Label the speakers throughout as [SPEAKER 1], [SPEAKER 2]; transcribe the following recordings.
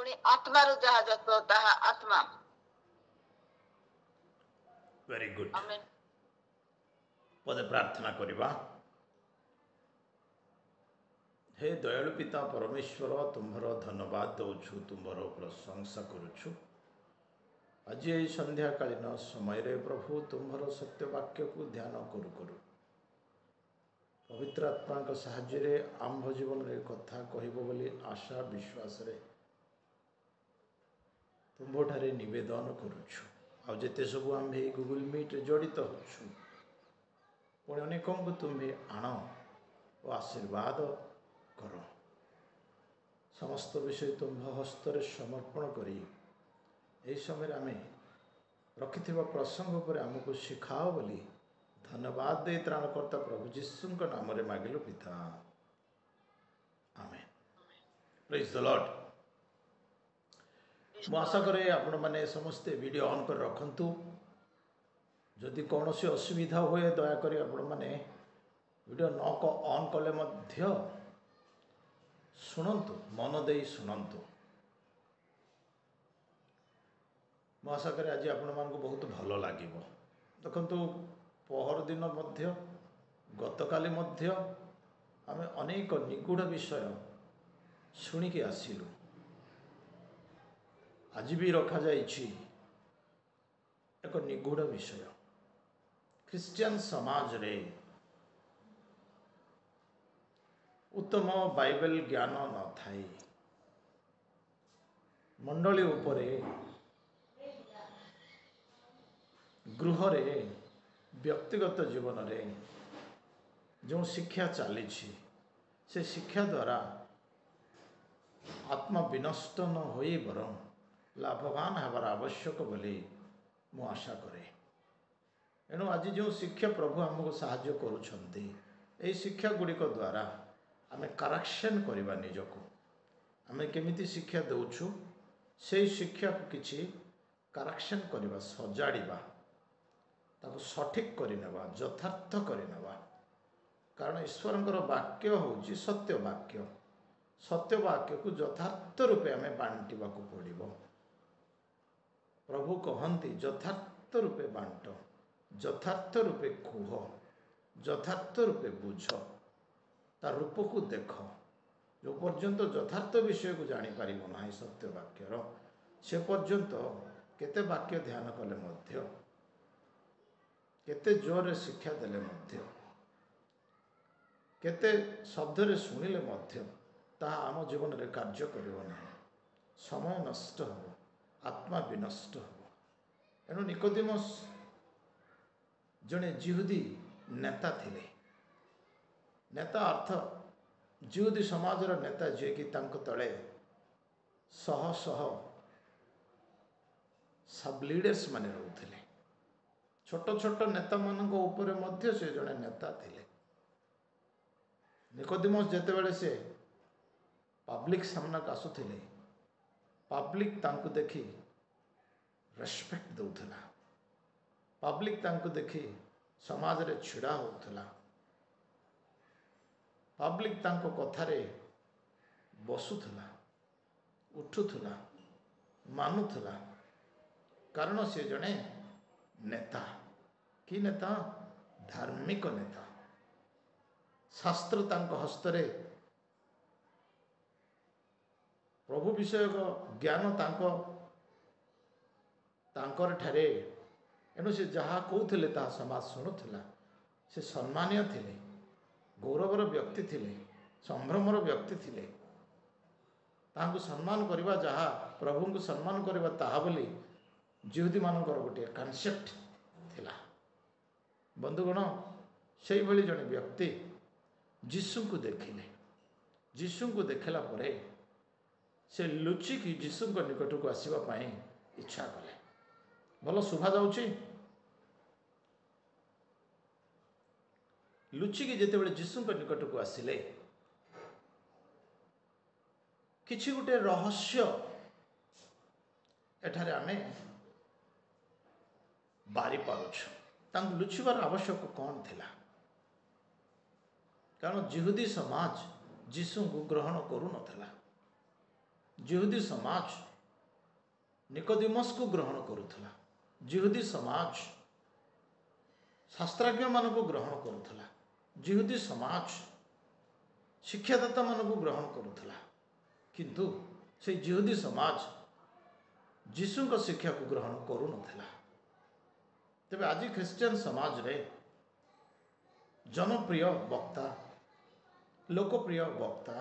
[SPEAKER 1] पुणी आत्मार जहा जतो ताहा आत्मा।
[SPEAKER 2] Very good.
[SPEAKER 1] आमेन।
[SPEAKER 2] पदे प्रार्थना करिबा। हे दयालु पिता परमेश्वर तुम्हारा धन्यवाद दौछु, तुम्हारा प्रशंसा करुछु। आज ये संध्याकालीन समय रे प्रभु तुम्हारा सत्य वाक्य को ध्यान करू करू पवित्र आत्मा का साहाय्य रे आम्भ जीवन रे कथा कहबो बोली आशा विश्वास रे तुम्हारे निवेदन करुछु। आ जेते सब आम्भे गूगल मीट रे जड़ित होछु पुणी अनेकों को तुम्हें आण और आशीर्वाद करो। समस्त विषय तुम हस्तर समर्पण करी यही समय आम रखि प्रसंग पर आमको शिखाओ बोली धन्यवाद दे त्राणकर्ता प्रभु जीशु नाम रे मागिलु पिता, आमेन। Praise the Lord. मु आशा करे आपण माने समस्ते वीडियो ऑन कर रखंतु। जदि कौन सी असुविधा हुए दयाकोरी आपण माने वीडियो न ऑन कले मध्य शुणंतु, मन दे शुणंतु। मु आशा करे आज आपण मानक बहुत भल लागिबो। देखंतु पहर दिन मध्य गतकाली मध्य आमे अनेक निगूढ़ विषय शुणिकी आसिलु। आज भी रखा जाइछि एक निगूढ़ विषय। क्रिश्चियन समाज रे उत्तम बाइबल ज्ञान न थाई मंडली उपरे गृह रे व्यक्तिगत जीवन रे जो शिक्षा चली से शिक्षा द्वारा आत्मा विनष्ट न होई बरं लाभवान हबार आवश्यक बोली मु आशा करे। एणु आज जो शिक्षा प्रभु आमको साहाय्य करुछंती एही शिक्षा गुड़िक द्वारा आमे करेक्शन करबा निजको आमे केमिति शिक्षा दउछु से शिक्षा को किछि करेक्शन करबा सजाड़ीबा ताको सठिक करिनेबा यथार्थ करिनेबा। कारण ईश्वरंकर वाक्य होउछि सत्य वाक्य। सत्य वाक्य को यथार्थ रूपे आमे बांटिबा को पड़िबो। प्रभु कहंती यथार्थ रूपे बांट, यथार्थ रूपे कुह, यथार्थ रूपे बुझ, तार रूप को देख। जो पर्यंत यथार्थ विषय को जानी पारिबो नाही सत्य वाक्यर से पर्यंत केते वाक्य ध्यान कले मध्य केते जोर शिक्षा देले मध्य केते शब्द रे सुनिले मध्य ताहा आम जीवन रे कार्य करिवो नाही। समय नष्ट हो, आत्मा विनष्ट हो। एणु निकोदेमस जने जिहुदी नेता थिले। नेता अर्थ जिहुदी समाजर नेता जे कि तांको तळे शह शह सब लीडर्स माने रहउथिले। छोट छोट नेता मानक ऊपर मध्य से जने नेता थिले। निकोदेमस जेतेबेले से पब्लिक सामना आसुथिले पब्लिक तांको देखी रेस्पेक्ट दउथला। पब्लिक तांको देखी समाज रे छिड़ा होउथला। पब्लिक तांको कथारे बसुथला, उठुथला, मानुथला। कारण से जने नेता। कि नेता? धार्मिक नेता। शास्त्र तांको हस्तरे प्रभु विषय ज्ञान तांको तांकर ठारे। एणु से जहाँ कहते ताहा समाज शुणुला। से सम्मानीय थिले, गौरवर व्यक्ति थिले, संभ्रमर व्यक्ति थिले। तांको सम्मान करवा जहाँ प्रभु को सम्मान करवा ताहा बोली जिहुदी मानकर गोटे कनसेप्ट थिला। बंधुगण से भली जने व्यक्ति जीशु को देखिले। जीशु को देखला परे से लुचिकी जीशु निकट को आसवा पाई इच्छा कले। भल शुभा जाउछि। लुचिकी जेतेबेले जीशु निकट को आसिले किछि गोटे रहस्य एठारे आमे बारी पारुछु। तांको लुचिबार आवश्यक कौन थिला? कारण जिहुदी समाज जीशु को ग्रहण करू नथिला। जिहुदी समाज निकोदिमस को ग्रहण करुला, जिहुदी समाज शास्त्रज्ञ मान को ग्रहण करुला, जिहुदी समाज शिक्षादाता मान को ग्रहण करुला, किंतु से जिहुदी समाज जीशु को शिक्षा को ग्रहण करू नथिला। तेबे आज ख्रिस्टियन समाज रे जनप्रिय वक्ता, लोकप्रिय वक्ता,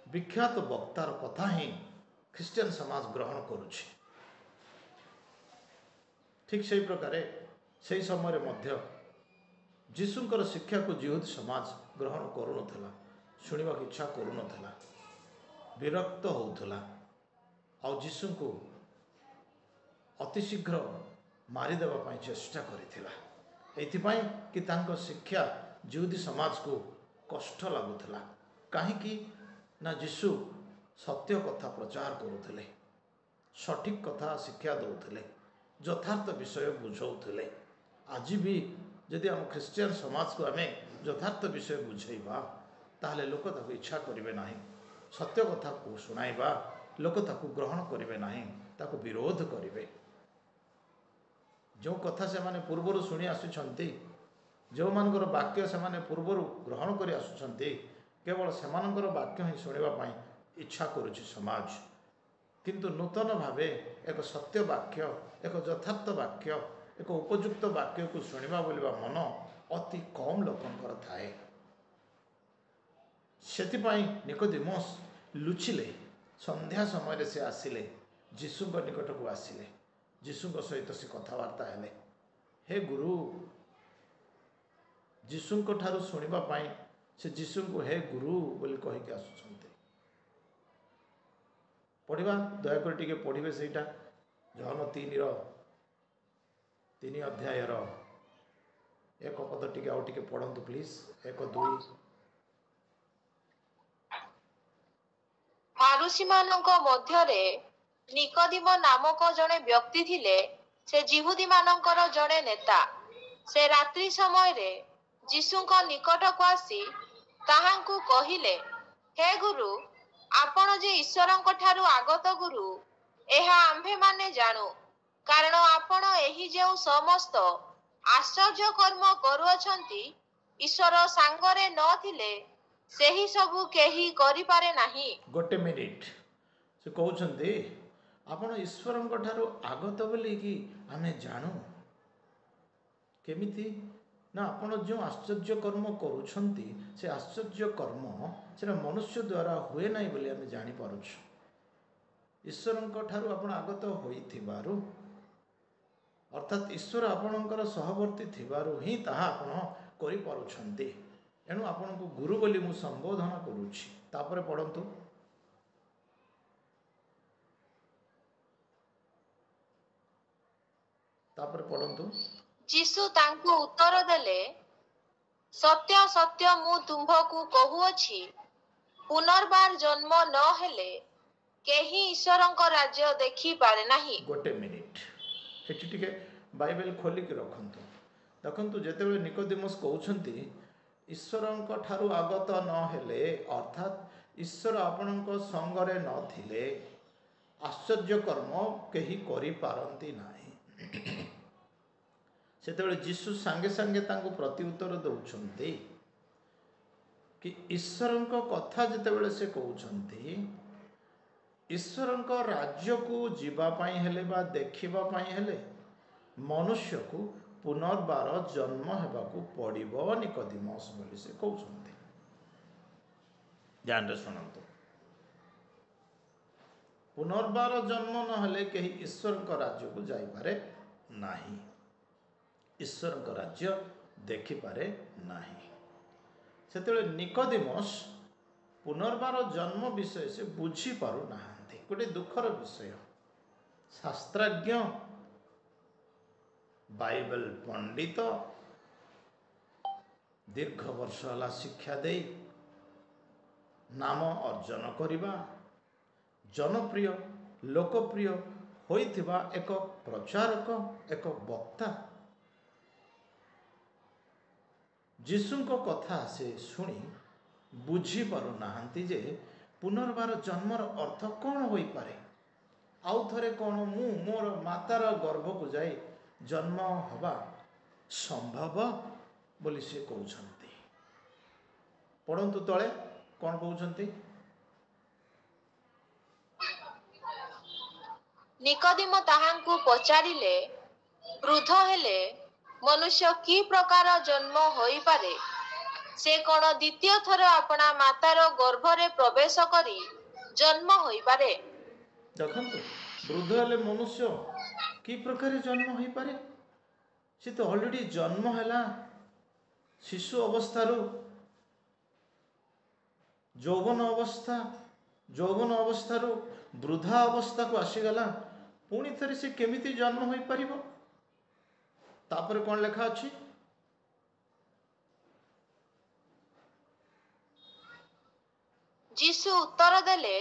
[SPEAKER 2] विख्यात वक्तार कथा ही ख्रिस्टियन समाज ग्रहण करुछि। ठीक से प्रकार से समय मध्य जीशुंकर शिक्षा को जिहुदी समाज ग्रहण करू नथिला, शुणिबा की इच्छा करू नथिला, विरक्त होउथला और जीशु को अतिशीघ्र मारिदेवा पाई चेष्टा करिथिला। एथिपाई कि तांको शिक्षा जिहुदी समाज को कष्ट लागुथला। काहेकि ना जीशु सत्य कथा प्रचार करुथिले, सठिक कथा शिक्षा दउथिले, यथार्थ विषय बुझाउथिले। आज भी यदि हम ख्रिस्टियन समाज को आम यथार्थ विषय बुझेबा ताहले लोक ताको इच्छा करिवे नाही। सत्य कथा को सुनाइबा लोक ताको ग्रहण करिवे नाही, ताको विरोध करिवे। जो कथा से माने पूर्वर शुणी आसुछंती, जो मानकर वाक्य से माने पूर्वर ग्रहण करि आसुछंती, केवल सेमानकर वाक्य ही सुनिबा पाई इच्छा करुछि समाज। किंतु नूतन भावे एक सत्य वाक्य, एक यथार्थ वाक्य, एक उपयुक्त वाक्य को सुनिबा बोलिबा मन अति कम लोकंकर थाए। सेतिपाई निकोदिमस लुचिले, संध्या समय से आसिले, जीशु निकट को आसिले, जीशु सहित से कथबार्ता हेले। हे गुरु, जीशु ठारू सुनिबा पाई से जीशु को हे गुरु बोली कहिके आसुछन्ते। पढ़िबा दयाकर टिके पढ़िबे सेटा जहन 3 अध्याय एक पद टिके आउ टिके पढ़ंतु प्लीज। 1-2
[SPEAKER 3] फारुसी मानक मध्यरे निकोदिम नामक जड़े व्यक्ति थिले, से जिहुदी मानकर जड़े नेता। से रात्रि समय रे जीशुଙ୍କ निकट को आसी ताहांकु कहिले, हे गुरु, आपण जे ईश्वरଙ୍କ ठारू आगत गुरु एहा आम्भे माने जानू, कारण आपण एही जेउ समस्त आश्चर्य कर्म करूअछंती ईश्वर सांगरे न थिले सेही सबु केही करि पारे नाही।
[SPEAKER 2] गोटे मिनिट से कहउछंती आपण ईश्वरଙ୍କ ठारू आगत बोली कि आमे जानू। केमिति ना आपण जो आश्चर्य कर्म करूछंती से आश्चर्य कर्म से मनुष्य द्वारा हुए नहीं बोली आमे जानि पारुछु। ईश्वरଙ୍କ ठारू आपण आगत होइथिबारु, अर्थात ईश्वर आपणकर सहवर्ती थिबारु ही ताहा आपण करि पारुछंती। एणु आपण को गुरु बोली मु संबोधन करूछि। तापरे पढ़ंतु। तापरे पढ़ंतु।
[SPEAKER 3] जीशु तांकु उत्तर देले, सत्य सत्य मु तुम्भकु कहुअछि, पुनर्बार जन्म न हेले केही ईश्वरଙ୍କ राज्य देखि पारे नाही।
[SPEAKER 2] गोटे मिनिट एठी टिके बाइबल खोली के रखंतु। देखंतु जेतेबेले निकोदिमस कहउछंती ईश्वरଙ୍କ ठारू आगत न हेले, अर्थात ईश्वर आपणଙ୍କ संगरे न थिले आश्चर्य कर्म केही करि पारंती नाही। सेतेबेले जीशु सांगे सांगे तांको प्रति उत्तर दउछंती कि ईश्वरଙ୍କ कथा जेतेबेले से कहउछंती, ईश्वरଙ୍କ राज्य को जीवा पाई हेले बा देखिबा पाई हेले मनुष्य को पुनर्बार जन्म हेबाकू पड़िबो निकोदिमस बोली से कहउछंती। ध्यान रे सुनंतु। पुनर्बार जन्म न हेले केही ईश्वरଙ୍କ राज्य को जाई पारे नाही, ईश्वरଙ୍କ राज्य देखि पारे नाही। सेतेबेले निकोदिमस पुनर्बार जन्म विषय से बुझी पारु नाहांती। गोटे दुखर विषय। शास्त्रज्ञ, बाइबल पंडित, दीर्घ वर्ष हला शिक्षा दे नाम अर्जन करिबा, जनप्रिय लोकप्रिय होइथिबा एक प्रचारक, एक वक्ता जीशुଙ୍କ कथा से शुणी ବୁଝି ପାରୁନାହାନ୍ତି ଯେ ପୁନର୍ବାର ଜନ୍ମର ଅର୍ଥ କ'ଣ ହୋଇପାରେ। ଆଉ ଥରେ କ'ଣ ମୁଁ ମୋର ମାତାର ଗର୍ଭକୁ ଯାଇ ଜନ୍ମ ହେବା ସମ୍ଭବ ବୋଲି ସେ କହୁଛନ୍ତି। ପଢ଼ନ୍ତୁ ତଳେ କ'ଣ କହୁଛନ୍ତି।
[SPEAKER 3] ନିକୋଦିମ ତାହାଙ୍କୁ ପଚାରିଲେ, ବୃଦ୍ଧ ହେଲେ ମନୁଷ୍ୟ କି ପ୍ରକାର ଜନ୍ମ ହୋଇପାରେ? ସେ କ'ଣ ଦ୍ୱିତୀୟ ଥର ଆପଣା ମାତାର ଗର୍ଭରେ ପ୍ରବେଶ କରି ଜନ୍ମ ହୋଇପାରେ?
[SPEAKER 2] ଦେଖନ୍ତୁ, ବୃଦ୍ଧ ହେଲେ ମନୁଷ୍ୟ କି ପ୍ରକାର ଜନ୍ମ ହୋଇପାରେ? ସେ ତ ଅଲରେଡ଼ି ଜନ୍ମ ହେଲା ଶିଶୁ ଅବସ୍ଥାରୁ ଯୌବନ ଅବସ୍ଥାରୁ ବୃଦ୍ଧା ଅବସ୍ଥାକୁ ଆସିଗଲା। ପୁଣି ଥରେ ସେ କେମିତି ଜନ୍ମ ହୋଇପାରିବ? ତାପରେ କ'ଣ ଲେଖା ଅଛି?
[SPEAKER 3] ଯୀଶୁ ଉତ୍ତର ଦେଲେ,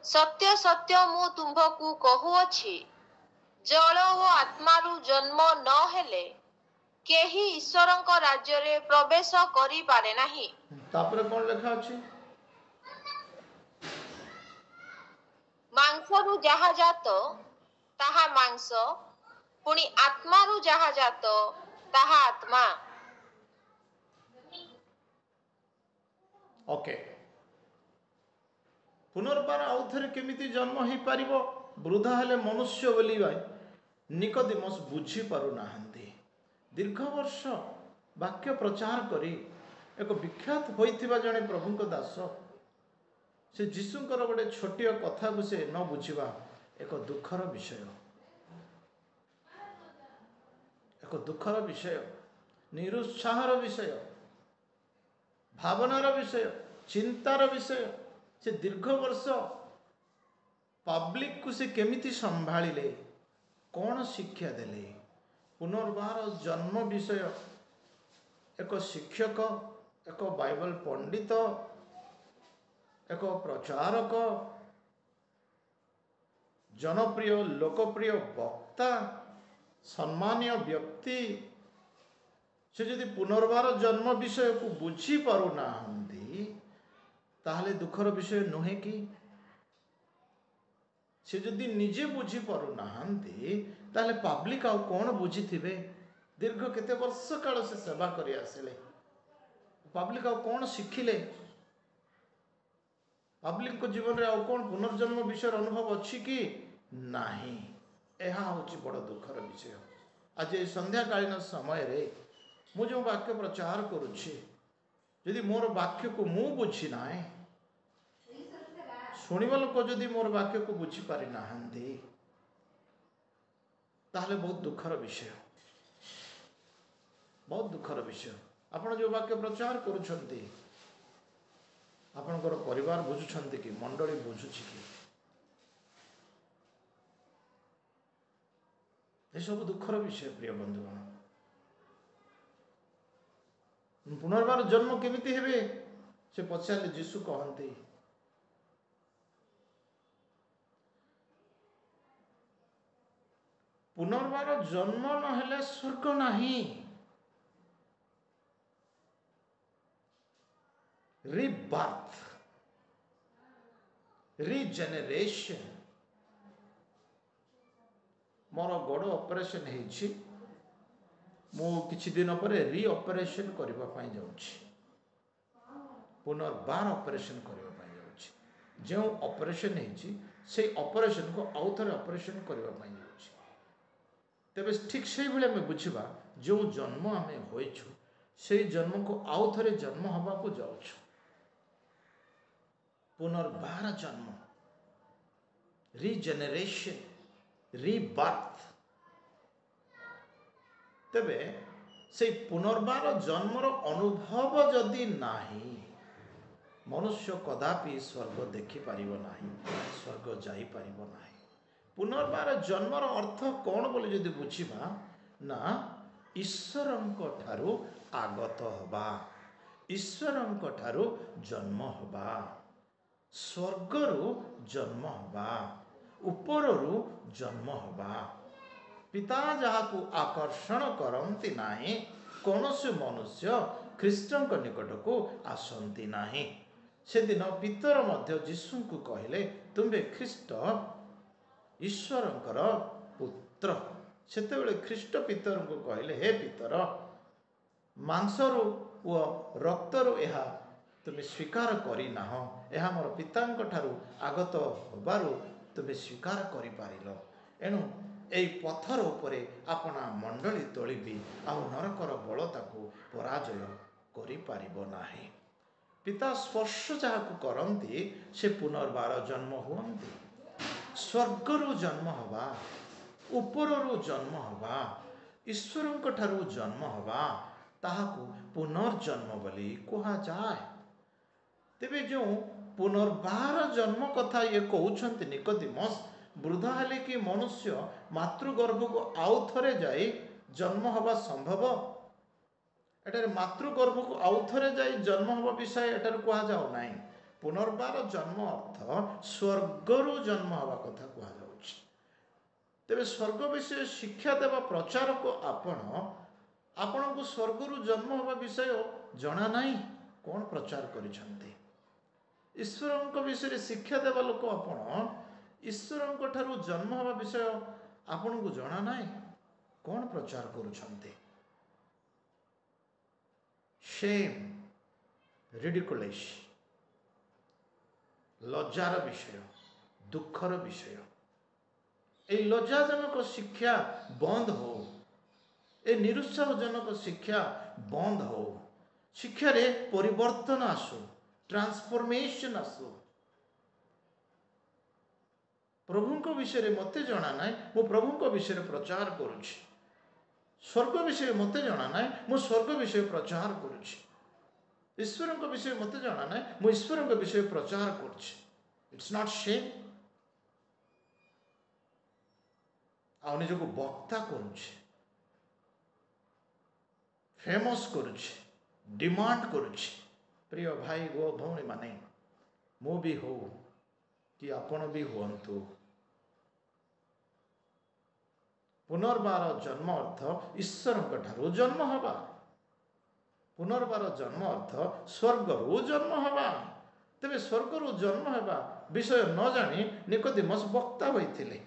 [SPEAKER 3] ସତ୍ୟ ସତ୍ୟ ମୁଁ ତୁମ୍ଭକୁ କହୁଅଛି, ଜଳ ଓ ଆତ୍ମାରୁ ଜନ୍ମ ନ ହେଲେ କେହି ଈଶ୍ୱରଙ୍କ ରାଜ୍ୟରେ ପ୍ରବେଶ କରିପାରେ ନାହିଁ।
[SPEAKER 2] ତାପରେ କ'ଣ ଲେଖା ଅଛି?
[SPEAKER 3] ମାଂସରୁ ଯାହା ଜାତ ତାହା ମାଂସ, ପୁଣି ଆତ୍ମାରୁ ଯାହା ଜାତ ତାହା ଆତ୍ମା।
[SPEAKER 2] ଓକେ, ପୁନର୍ବାର ଆଉ ଥରେ କେମିତି ଜନ୍ମ ହେଇପାରିବ? ବୃଦ୍ଧା ହେଲେ ମନୁଷ୍ୟ ବୋଲି ନିକୋଦିମସ୍ ବୁଝିପାରୁନାହାନ୍ତି। ଦୀର୍ଘ ବର୍ଷ ବାକ୍ୟ ପ୍ରଚାର କରି ଏକ ବିଖ୍ୟାତ ହୋଇଥିବା ଜଣେ ପ୍ରଭୁଙ୍କ ଦାସ, ସେ ଯୀଶୁଙ୍କର ଗୋଟେ ଛୋଟିଆ କଥାକୁ ସେ ନ ବୁଝିବା ଏକ ଦୁଃଖର ବିଷୟ, ନିରୁତ୍ସାହର ବିଷୟ, ଭାବନାର ବିଷୟ, ଚିନ୍ତାର ବିଷୟ। ସେ ଦୀର୍ଘ ବର୍ଷ ପବ୍ଲିକକୁ ସେ କେମିତି ସମ୍ଭାଳିଲେ, କ'ଣ ଶିକ୍ଷା ଦେଲେ? ପୁନର୍ବାର ଜନ୍ମ ବିଷୟ ଏକ ଶିକ୍ଷକ, ଏକ ବାଇବଲ ପଣ୍ଡିତ, ଏକ ପ୍ରଚାରକ, ଜନପ୍ରିୟ ଲୋକପ୍ରିୟ ବକ୍ତା, ସମ୍ମାନୀୟ ବ୍ୟକ୍ତି, ସେ ଯଦି ପୁନର୍ବାର ଜନ୍ମ ବିଷୟକୁ ବୁଝିପାରୁନାହାନ୍ତି ତାହେଲେ ଦୁଃଖର ବିଷୟ ନୁହେଁ କି? ସେ ଯଦି ନିଜେ ବୁଝିପାରୁନାହାନ୍ତି ତାହେଲେ ପବ୍ଲିକ ଆଉ କ'ଣ ବୁଝିଥିବେ? ଦୀର୍ଘ କେତେ ବର୍ଷ କାଳ ସେ ସେବା କରି ଆସିଲେ, ପବ୍ଲିକ ଆଉ କ'ଣ ଶିଖିଲେ? ପବ୍ଲିକଙ୍କ ଜୀବନରେ ଆଉ କ'ଣ ପୁନର୍ଜନ୍ମ ବିଷୟରେ ଅନୁଭବ ଅଛି କି? ନାହିଁ। ଏହା ହେଉଛି ବଡ଼ ଦୁଃଖର ବିଷୟ। ଆଜି ଏହି ସନ୍ଧ୍ୟାକାଳୀନ ସମୟରେ ମୁଁ ଯେଉଁ ବାକ୍ୟ ପ୍ରଚାର କରୁଛି, ଯଦି ମୋର ବାକ୍ୟକୁ ମୁଁ ବୁଝି ନାହିଁ, ଶୁଣିବା ଲୋକ ଯଦି ମୋର ବାକ୍ୟକୁ ବୁଝିପାରି ନାହାନ୍ତି ତାହେଲେ ବହୁତ ଦୁଃଖର ବିଷୟ, ବହୁତ ଦୁଃଖର ବିଷୟ। ଆପଣ ଯେଉଁ ବାକ୍ୟ ପ୍ରଚାର କରୁଛନ୍ତି, ଆପଣଙ୍କର ପରିବାର ବୁଝୁଛନ୍ତି କି? ମଣ୍ଡଳୀ ବୁଝୁଛି କି? ଏସବୁ ଦୁଃଖର ବିଷୟ ପ୍ରିୟ ବନ୍ଧୁଗଣ। ପୁନର୍ବାର ଜନ୍ମ କେମିତି ହେବେ ସେ ପଚାରିଲେ ଯୀଶୁ କହନ୍ତି, ପୁନର୍ବାର ଜନ୍ମ ନହେଲେ ସ୍ୱର୍ଗ ନାହିଁ। ରିବାର୍ଥ, ରିଜେନେରେସନ। ମୋର ଗୋଡ଼ ଅପରେସନ ହେଇଛି, ମୁଁ କିଛି ଦିନ ପରେ ରିଅପରେସନ କରିବା ପାଇଁ ଯାଉଛି, ପୁନର୍ବାର ଅପରେସନ କରିବା ପାଇଁ ଯାଉଛି। ଯେଉଁ ଅପରେସନ ହେଇଛି ସେଇ ଅପରେସନକୁ ଆଉ ଥରେ ଅପରେସନ କରିବା ପାଇଁ ଯାଉଛି। ତେବେ ଠିକ୍ ସେଇଭଳି ଆମେ ବୁଝିବା, ଯେଉଁ ଜନ୍ମ ଆମେ ହୋଇଛୁ ସେଇ ଜନ୍ମକୁ ଆଉ ଥରେ ଜନ୍ମ ହେବାକୁ ଯାଉଛୁ। ପୁନର୍ବାର ଜନ୍ମ, ରିଜେନେରେସନ, ରିବାର୍ଥ। ତେବେ ସେଇ ପୁନର୍ବାର ଜନ୍ମର ଅନୁଭବ ଯଦି ନାହିଁ, ମନୁଷ୍ୟ କଦାପି ସ୍ୱର୍ଗ ଦେଖିପାରିବ ନାହିଁ, ସ୍ୱର୍ଗ ଯାଇପାରିବ ନାହିଁ। ପୁନର୍ବାର ଜନ୍ମର ଅର୍ଥ କ'ଣ ବୋଲି ଯଦି ବୁଝିବା, ନା ଈଶ୍ୱରଙ୍କ ଠାରୁ ଆଗତ ହେବା, ଈଶ୍ୱରଙ୍କ ଠାରୁ ଜନ୍ମ ହେବା, ସ୍ୱର୍ଗରୁ ଜନ୍ମ ହେବା, ଉପରରୁ ଜନ୍ମ ହେବା। ପିତା ଯାହାକୁ ଆକର୍ଷଣ କରନ୍ତି ନାହିଁ, କୌଣସି ମନୁଷ୍ୟ ଖ୍ରୀଷ୍ଟଙ୍କ ନିକଟକୁ ଆସନ୍ତି ନାହିଁ। ସେଦିନ ପିତର ମଧ୍ୟ ଯୀଶୁଙ୍କୁ କହିଲେ, ତୁମ୍ଭେ ଖ୍ରୀଷ୍ଟ ଈଶ୍ୱରଙ୍କର ପୁତ୍ର। ସେତେବେଳେ ଖ୍ରୀଷ୍ଟ ପିତରଙ୍କୁ କହିଲେ, ହେ ପିତର, ମାଂସରୁ ଓ ରକ୍ତରୁ ଏହା ତୁମେ ସ୍ୱୀକାର କରିନାହଁ, ଏହା ମୋର ପିତାଙ୍କ ଠାରୁ ଆଗତ ହେବାରୁ ତୁମେ ସ୍ୱୀକାର କରିପାରିଲ। ଏଣୁ ଏହି ପଥର ଉପରେ ଆପଣା ମଣ୍ଡଳୀ ତୋଳିବି, ଆଉ ନରକର ବଳ ତାକୁ ପରାଜୟ କରିପାରିବ ନାହିଁ। ପିତା ସ୍ପର୍ଶ ଯାହାକୁ କରନ୍ତି ସେ ପୁନର୍ବାର ଜନ୍ମ ହୁଅନ୍ତି। ସ୍ୱର୍ଗରୁ ଜନ୍ମ ହେବା, ଉପରରୁ ଜନ୍ମ ହେବା, ଈଶ୍ୱରଙ୍କ ଠାରୁ ଜନ୍ମ ହେବା, ତାହାକୁ ପୁନର୍ଜନ୍ମ ବୋଲି କୁହାଯାଏ। ତେବେ ଯେଉଁ ପୁନର୍ବାର ଜନ୍ମ କଥା ଇଏ କହୁଛନ୍ତି ନିକୋଦିମସ୍, ବୃଦ୍ଧ ହେଲେ କି ମନୁଷ୍ୟ ମାତୃଗର୍ଭକୁ ଆଉ ଥରେ ଯାଇ ଜନ୍ମ ହେବା ସମ୍ଭବ? ଏଠାରେ ମାତୃଗର୍ଭକୁ ଆଉ ଥରେ ଯାଇ ଜନ୍ମ ହେବା ବିଷୟ ଏଠାରେ କୁହାଯାଉ ନାହିଁ। ପୁନର୍ବାର ଜନ୍ମ ଅର୍ଥ ସ୍ୱର୍ଗରୁ ଜନ୍ମ ହେବା କଥା କୁହାଯାଉଛି। ତେବେ ସ୍ୱର୍ଗ ବିଷୟ ଶିକ୍ଷା ଦେବା ପ୍ରଚାରକ ଆପଣଙ୍କୁ ସ୍ୱର୍ଗରୁ ଜନ୍ମ ହେବା ବିଷୟ ଜଣା ନାହିଁ, କ'ଣ ପ୍ରଚାର କରିଛନ୍ତି? ଈଶ୍ୱରଙ୍କ ବିଷୟରେ ଶିକ୍ଷା ଦେବା ଲୋକ ଆପଣ, ଈଶ୍ୱରଙ୍କ ଠାରୁ ଜନ୍ମ ହେବା ବିଷୟ ଆପଣଙ୍କୁ ଜଣା ନାହିଁ, କ'ଣ ପ୍ରଚାର କରୁଛନ୍ତି? ଶେମ୍, ରିଡିକୁଲେସ୍, ଲଜ୍ଜାର ବିଷୟ, ଦୁଃଖର ବିଷୟ। এই লজ্জাজনক শিক্ষা বন্ধ হও, এই নিরুৎসাহজনক শিক্ষা বন্ধ হও। শিক্ষার পরিবর্তন আসু, ট্রান্সফরমেশন আসু। প্রভুঙ্ক বিষয়ে মতে জনা নাই, মু প্রভুঙ্ক বিষয়ে প্রচার করুছি। স্বর্গ বিষয়ে মতে জনা নাই, মু স্বর্গ বিষয়ে প্রচার করুছি। ঈশ্বরଙ୍କ বিষয়ে মতে জনা নাই, মু ঈশ্বরଙ୍କ বিষয়ে প্রচার করছি। It's not shame. ଆଉ ନିଜକୁ ବକ୍ତା କରୁଛି, ଫେମସ୍ କରୁଛି, ଡିମାଣ୍ଡ କରୁଛି। ପ୍ରିୟ ଭାଇ ଓ ଭଉଣୀମାନେ, ମୁଁ ବି ହଉ କି ଆପଣ ବି ହୁଅନ୍ତୁ, ପୁନର୍ବାର ଜନ୍ମ ଅର୍ଥ ଈଶ୍ୱରଙ୍କ ଠାରୁ ଜନ୍ମ ହେବା। ପୁନର୍ବାର ଜନ୍ମ ଅର୍ଥ ସ୍ୱର୍ଗରୁ ଜନ୍ମ ହେବା। ତେବେ ସ୍ୱର୍ଗରୁ ଜନ୍ମ ହେବା ବିଷୟ ନ ଜାଣି ନିକୋଦିମସ୍ ବକ୍ତା ହୋଇଥିଲେ।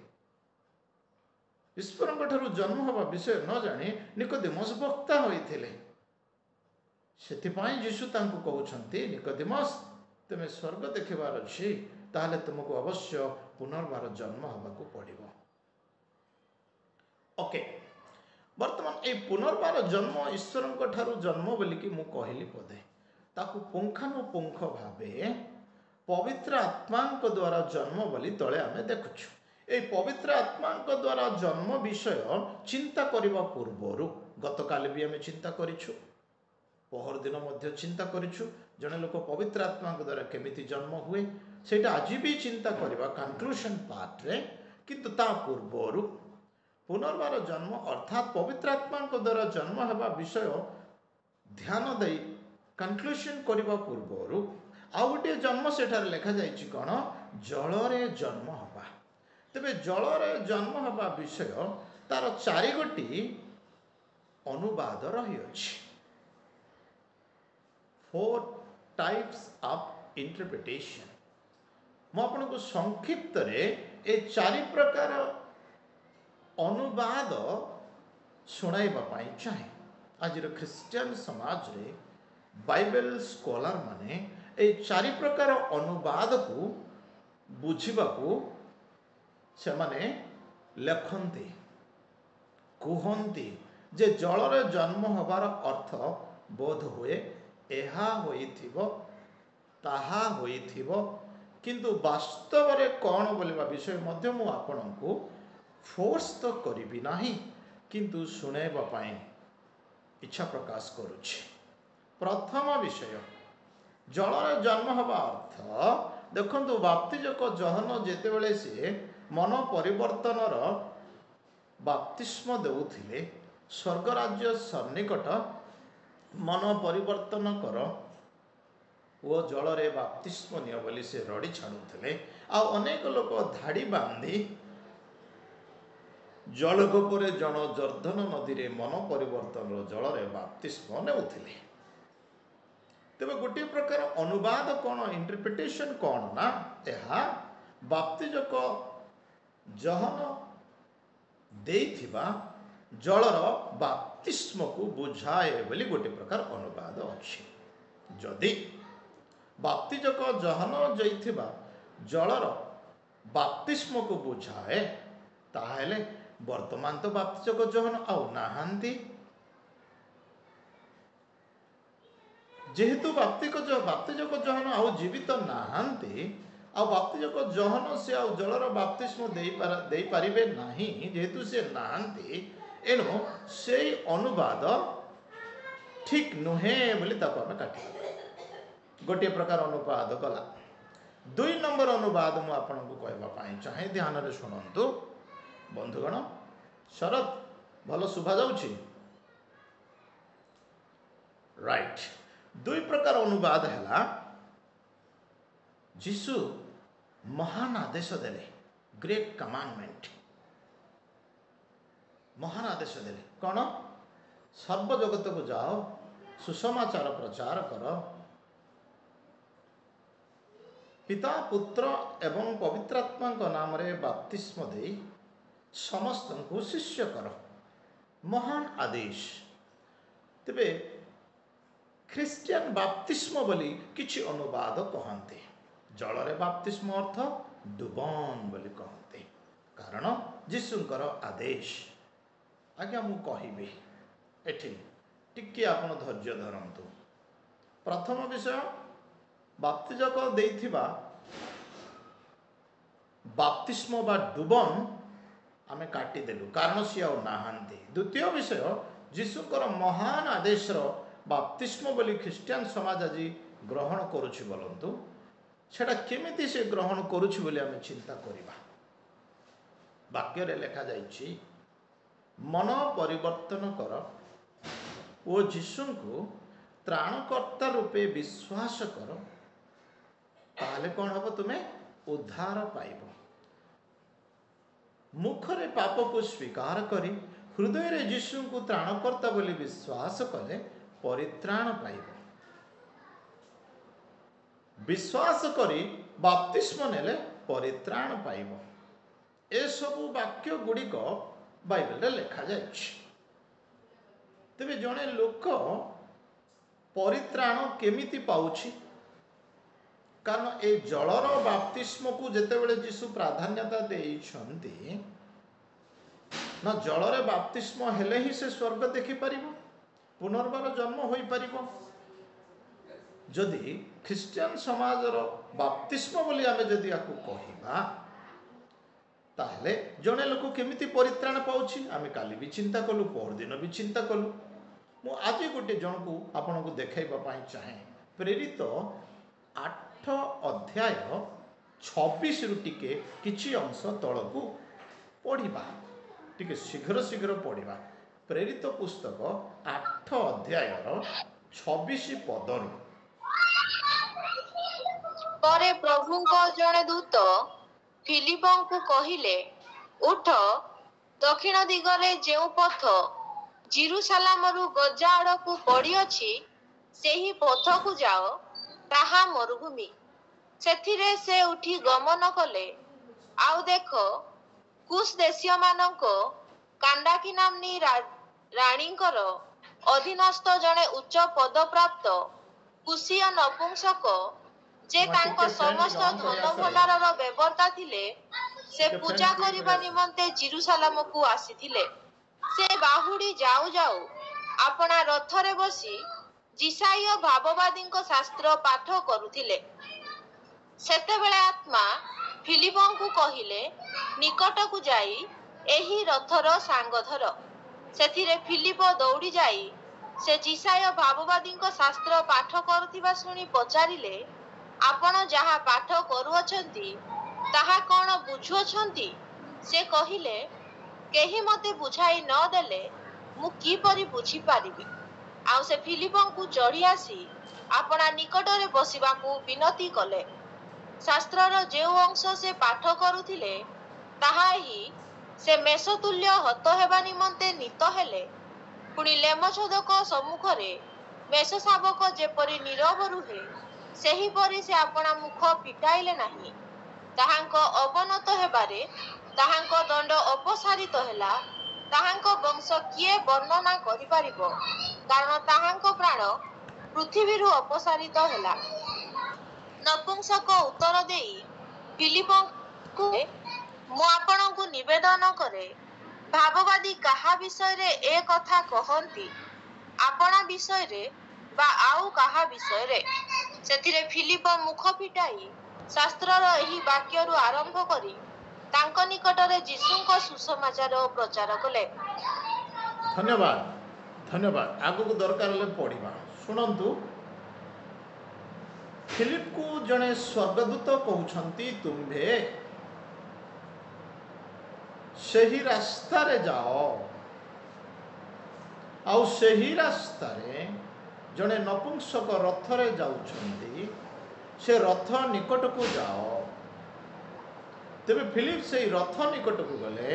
[SPEAKER 2] ଈଶ୍ୱରଙ୍କ ଠାରୁ ଜନ୍ମ ହେବା ବିଷୟ ନ ଜାଣି ନିକୋଦିମସ୍ ବକ୍ତା ହୋଇଥିଲେ। ସେଥିପାଇଁ ଯୀଶୁ ତାଙ୍କୁ କହୁଛନ୍ତି, ନିକୋଦିମସ୍, ତୁମେ ସ୍ୱର୍ଗ ଦେଖିବାର ଅଛି, ତାହେଲେ ତୁମକୁ ଅବଶ୍ୟ ପୁନର୍ବାର ଜନ୍ମ ହେବାକୁ ପଡ଼ିବ। ଓକେ, ବର୍ତ୍ତମାନ ଏହି ପୁନର୍ବାର ଜନ୍ମ ଈଶ୍ୱରଙ୍କ ଠାରୁ ଜନ୍ମ ବୋଲିକି ମୁଁ କହିଲି ବୋଧେ, ତାକୁ ପୁଙ୍ଖାନୁପୁଙ୍ଖ ଭାବେ ପବିତ୍ର ଆତ୍ମାଙ୍କ ଦ୍ୱାରା ଜନ୍ମ ବୋଲି ତଳେ ଆମେ ଦେଖୁଛୁ। এই পবিত্র আত্মাଙ୍କ দ্ୱାରା জন্ম বিষয় চিন্তা କରିବା ପୂର୍ବରୁ, ଗତକାଲି ବି ଆମେ ଚିନ୍ତା କରିଛୁ, ପହରଦିନ ମଧ୍ୟ ଚିନ୍ତା କରିଛୁ, ଜଣେ ଲୋକ ପବିତ୍ର ଆତ୍ମାଙ୍କ ଦ୍ୱାରା କେମିତି ଜନ୍ମ ହୁଏ, ସେଇଟା ଆଜି ବି ଚିନ୍ତା କରିବା କନକ୍ଲୁଜନ୍ ପାର୍ଟରେ। କିନ୍ତୁ ତା ପୂର୍ବରୁ ପୁନର୍ବାର ଜନ୍ମ ଅର୍ଥାତ୍ ପବିତ୍ର ଆତ୍ମାଙ୍କ ଦ୍ୱାରା ଜନ୍ମ ହେବା ବିଷୟ ଧ୍ୟାନ ଦେଇ କନକ୍ଲୁଜନ୍ କରିବା ପୂର୍ବରୁ ଆଉ ଗୋଟିଏ ଜନ୍ମ ସେଠାରେ ଲେଖାଯାଇଛି, କ'ଣ? ଜଳରେ ଜନ୍ମ ହେବା। ତେବେ ଜଳରେ ଜନ୍ମ ହେବା ବିଷୟ ତାର 4 ଗୋଟି ଅନୁବାଦ ରହିଅଛି। 4 types of interpretation। ମୁଁ ଆପଣଙ୍କୁ ସଂକ୍ଷିପ୍ତରେ ଏ 4 ପ୍ରକାର ଅନୁବାଦ ଶୁଣାଇବା ପାଇଁ ଚାହେଁ। ଆଜିର ଖ୍ରୀଷ୍ଟିଆନ ସମାଜରେ ବାଇବେଲ ସ୍କଲାର ମାନେ এই 4 ପ୍ରକାର ଅନୁବାଦକୁ ବୁଝିବାକୁ ସେମାନେ ଲେଖନ୍ତି, କୁହନ୍ତି ଯେ ଜଳରେ ଜନ୍ମ ହେବାର ଅର୍ଥ ବୋଧ ହୁଏ ଏହା ହୋଇଥିବ, ତାହା ହୋଇଥିବ, କିନ୍ତୁ ବାସ୍ତବରେ କ'ଣ ବୋଲିବା ବିଷୟ ମଧ୍ୟ ମୁଁ ଆପଣଙ୍କୁ ଫୋର୍ସ ତ କରିବି ନାହିଁ, କିନ୍ତୁ ଶୁଣାଇବା ପାଇଁ ଇଚ୍ଛା ପ୍ରକାଶ କରୁଛି। ପ୍ରଥମ ବିଷୟ, ଜଳରେ ଜନ୍ମ ହେବା ଅର୍ଥ ଦେଖନ୍ତୁ, ବାପ୍ତିଜକ ଜହନ ଯେତେବେଳେ ସିଏ ମନ ପରିବର୍ତ୍ତନର ବାପ୍ତିସ୍ମ ଦେଉଥିଲେ, ସ୍ୱର୍ଗରାଜ୍ୟ ସନ୍ନିକଟ, ମନ ପରିବର୍ତ୍ତନ କର ଓ ଜଳରେ ବାପ୍ତିସ୍ମ ନିଅ ବୋଲି ସେ ରଡ଼ି ଛାଡ଼ୁଥିଲେ। ଆଉ ଅନେକ ଲୋକ ଧାଡ଼ି ବାନ୍ଧି ଜଳଗୋପରେ ଜଳ ଜର୍ଦ୍ଦନ ନଦୀରେ ମନ ପରିବର୍ତ୍ତନର ଜଳରେ ବାପ୍ତିସ୍ମ ନେଉଥିଲେ। तेज गोटे प्रकार अनुवाद कौन इंटरप्रिटेशन कौन ना यह बाप्तिजक जहन देइथिबा जलर बाप्तिस्म को बुझाए बोली गोटे प्रकार अनुवाद अच्छी जदि बाप्तिजक जहन जाइथिबा जलर बाप्तिस्म को बुझाए ताहले वर्तमान तो बाप्तिजक जहन आउ नाहांती जेहेतु बाप्तिजक जहन आउ जीवित नाहांती आ बाप्तिजक जहन से आउ जलर बाप्तिस्म दे पारिबे नाही जेहेतु से नाहांती एणु से अनुवाद ठीक नुहे बोली ताको आमे काटी गोटे प्रकार अनुवाद गला 2 नंबर अनुवाद मु आपनको कहबा पाई चाहे ध्यान रे सुनंतु बंधुगण शरद भल सुभा जाउछि राइट 2 प्रकार अनुवाद हैला जीसु महान आदेश देले ग्रेट कमांडमेंट महान आदेश देले कौन सर्व जगत को जाओ सुसमाचार प्रचार करो पिता पुत्र एवं पवित्रात्मा नाम रे बपतिस्म दे समस्त को शिष्य कर महान आदेश तेबे ख्रिस्टियन बपतिस्म बोली किछि अनुवाद कहते जल रे बपतिस्म अर्थ डुबन बोली कहते कारण जीशुंकर आदेश आज्ञा मु कहिबे एठी टिके आपण धैर्य धरंतु प्रथम विषय बाप्तिजक देइथिबा बाप्तिस्म बा डुबन आमे काटी देलु कारण सी आ नाहांती द्वितीय विषय जीशुकर महान आदेश रो बाप्तिस्म बोली ख्रिस्टियन समाज आज ग्रहण करूछि बोलंतु सेटा केमिति से ग्रहण करूछि बोली आमे चिंता करिबा वाक्य रे लिखा जाइछि मन परिवर्तन कर ओ जीशु को त्राणकर्ता रूपे विश्वास कर ताहले कौन हम तुम्हें उद्धार पाइब मुखरे पाप को स्वीकार करी हृदय रे जीशु को त्राणकर्ता बोली विश्वास कले परित्राण पाइब विश्वास करी बपतिस्म नेले परित्राण पाइब ए सबु वाक्य गुड़िक बाइबल रे लिखा जाइछि तेबे जणे लोक परित्राण केमिति पाउछि कारण ए जलर बपतिस्म को जेतेबेले जीशु प्राधान्यता देइछन्ति न जलरे बपतिस्म हेले ही से स्वर्ग देखि परिबो पुनर्बार जन्म होई परिबो जदि ख्रिस्टियन समाजर बपतिस्म बोली आमे जदि आकु कहिबा ताहले जणे लोक केमिति परित्राण पाउछि आमे काली भी चिंता कलु पर दिन भी चिंता कलु मु आज गोटे जन को आपन को देखाइबा पाई चाहे प्रेरित 8 अध्याय 26 रु टिके किछि अंश तळकु पढिबा टिके शीघ्र शीघ्र पढिबा प्रेरित पुस्तक 8 अध्याय 26 पदरु
[SPEAKER 3] परे प्रभु को जने दूत फिलिपन को कहिले उठ दक्षिण दिगरे जेउ पथ जेरूशलेमरु गजा आड़कू पड़ी अछि सेही पथ को जाओ ताहा मरुभूमि सेथिरे से उठी गमन कले आउ देखो कुश देशीय मानको कांडाकी नामनी राणींकर अधीनस्थ जने उच्च पद प्राप्त कुशीय नपुंसक जे तांको समस्त धन भंडारर व्यवहारता थिले से पूजा करिबा निमंते जेरूशलेम को आसीथिले से बाहुडी जाऊ जाऊ अपना रथरे बसी जिसाई भाववादी शास्त्र पाठ करुथिले सेतेबेले आत्मा फिलिपन को कहिले निकट को जाई एही रथर सांग धर सेथिरे फिलिप दौड़ी जाई से जिसाई भाववादी शास्त्र पाठ करुथिबा सुनी पचारिले आपण जहा पाठ करुअछंती ताहा कोन बुझुअछंती से कहिले केही मते बुझाई न देले मु की परि बुझी पारिबी आउ से फिलिपन को चढ़ी आसी अपना निकट रे बसिबा को विनती कले शास्त्रर जेउ अंश से पाठ करुथिले ताहा ही से मेषतुल्य हत हेबा निमंते नित हेले पुणी लेमछोदक सम्मुख रे ମେଷ ଶାବକ ଯେପରି ନୀରବ ରୁହେ, ସେହିପରି ସେ ଆପଣା ମୁଖ ଫିଟାଇଲେ ନାହିଁ। ତାହାଙ୍କ ଅବନତ ହେବାରେ ତାହାଙ୍କ ଦଣ୍ଡ ଅପସାରିତ ହେଲା। ତାହାଙ୍କ ବଂଶ କିଏ ବର୍ଣ୍ଣନା କରିପାରିବ? କାରଣ ତାହାଙ୍କ ପ୍ରାଣ ପୃଥିବୀରୁ ଅପସାରିତ ହେଲା। ନପୁଂସକ ଉତ୍ତର ଦେଇ ଫିଲିପଙ୍କୁ, ମୁଁ ଆପଣଙ୍କୁ ନିବେଦନ କରେ, ଭାବବାଦୀ କାହା ବିଷୟରେ ଏ କଥା କହନ୍ତି, ଆପଣା ବିଷୟରେ ବା ଆଉ କାହା ବିଷୟରେ? ସେଥିରେ ଫିଲିପ ମୁଖ ଫିଟାଇ ଶାସ୍ତ୍ରର ଏହି ବାକ୍ୟରୁ ଆରମ୍ଭ କରି ତାଙ୍କ ନିକଟରେ ଯୀଶୁଙ୍କ ସୁସମାଚାର ପ୍ରଚାର କଲେ।
[SPEAKER 2] ଧନ୍ୟବାଦ, ଧନ୍ୟବାଦ। ଆଗକୁ ଦରକାର ହେଲେ ପଢ଼ିବା। ଶୁଣନ୍ତୁ, ଫିଲିପକୁ ଜଣେ ସ୍ୱର୍ଗଦୂତ କହୁଛନ୍ତି, ତୁମ୍ଭେ ସେହି ରାସ୍ତାରେ ଯାଅ। ଆଉ ସେହି ରାସ୍ତାରେ ଜଣେ ନପୁଂସକ ରଥରେ ଯାଉଛନ୍ତି, ସେ ରଥ ନିକଟକୁ ଯାଅ। ତେବେ ଫିଲିପ ସେହି ରଥ ନିକଟକୁ ଗଲେ।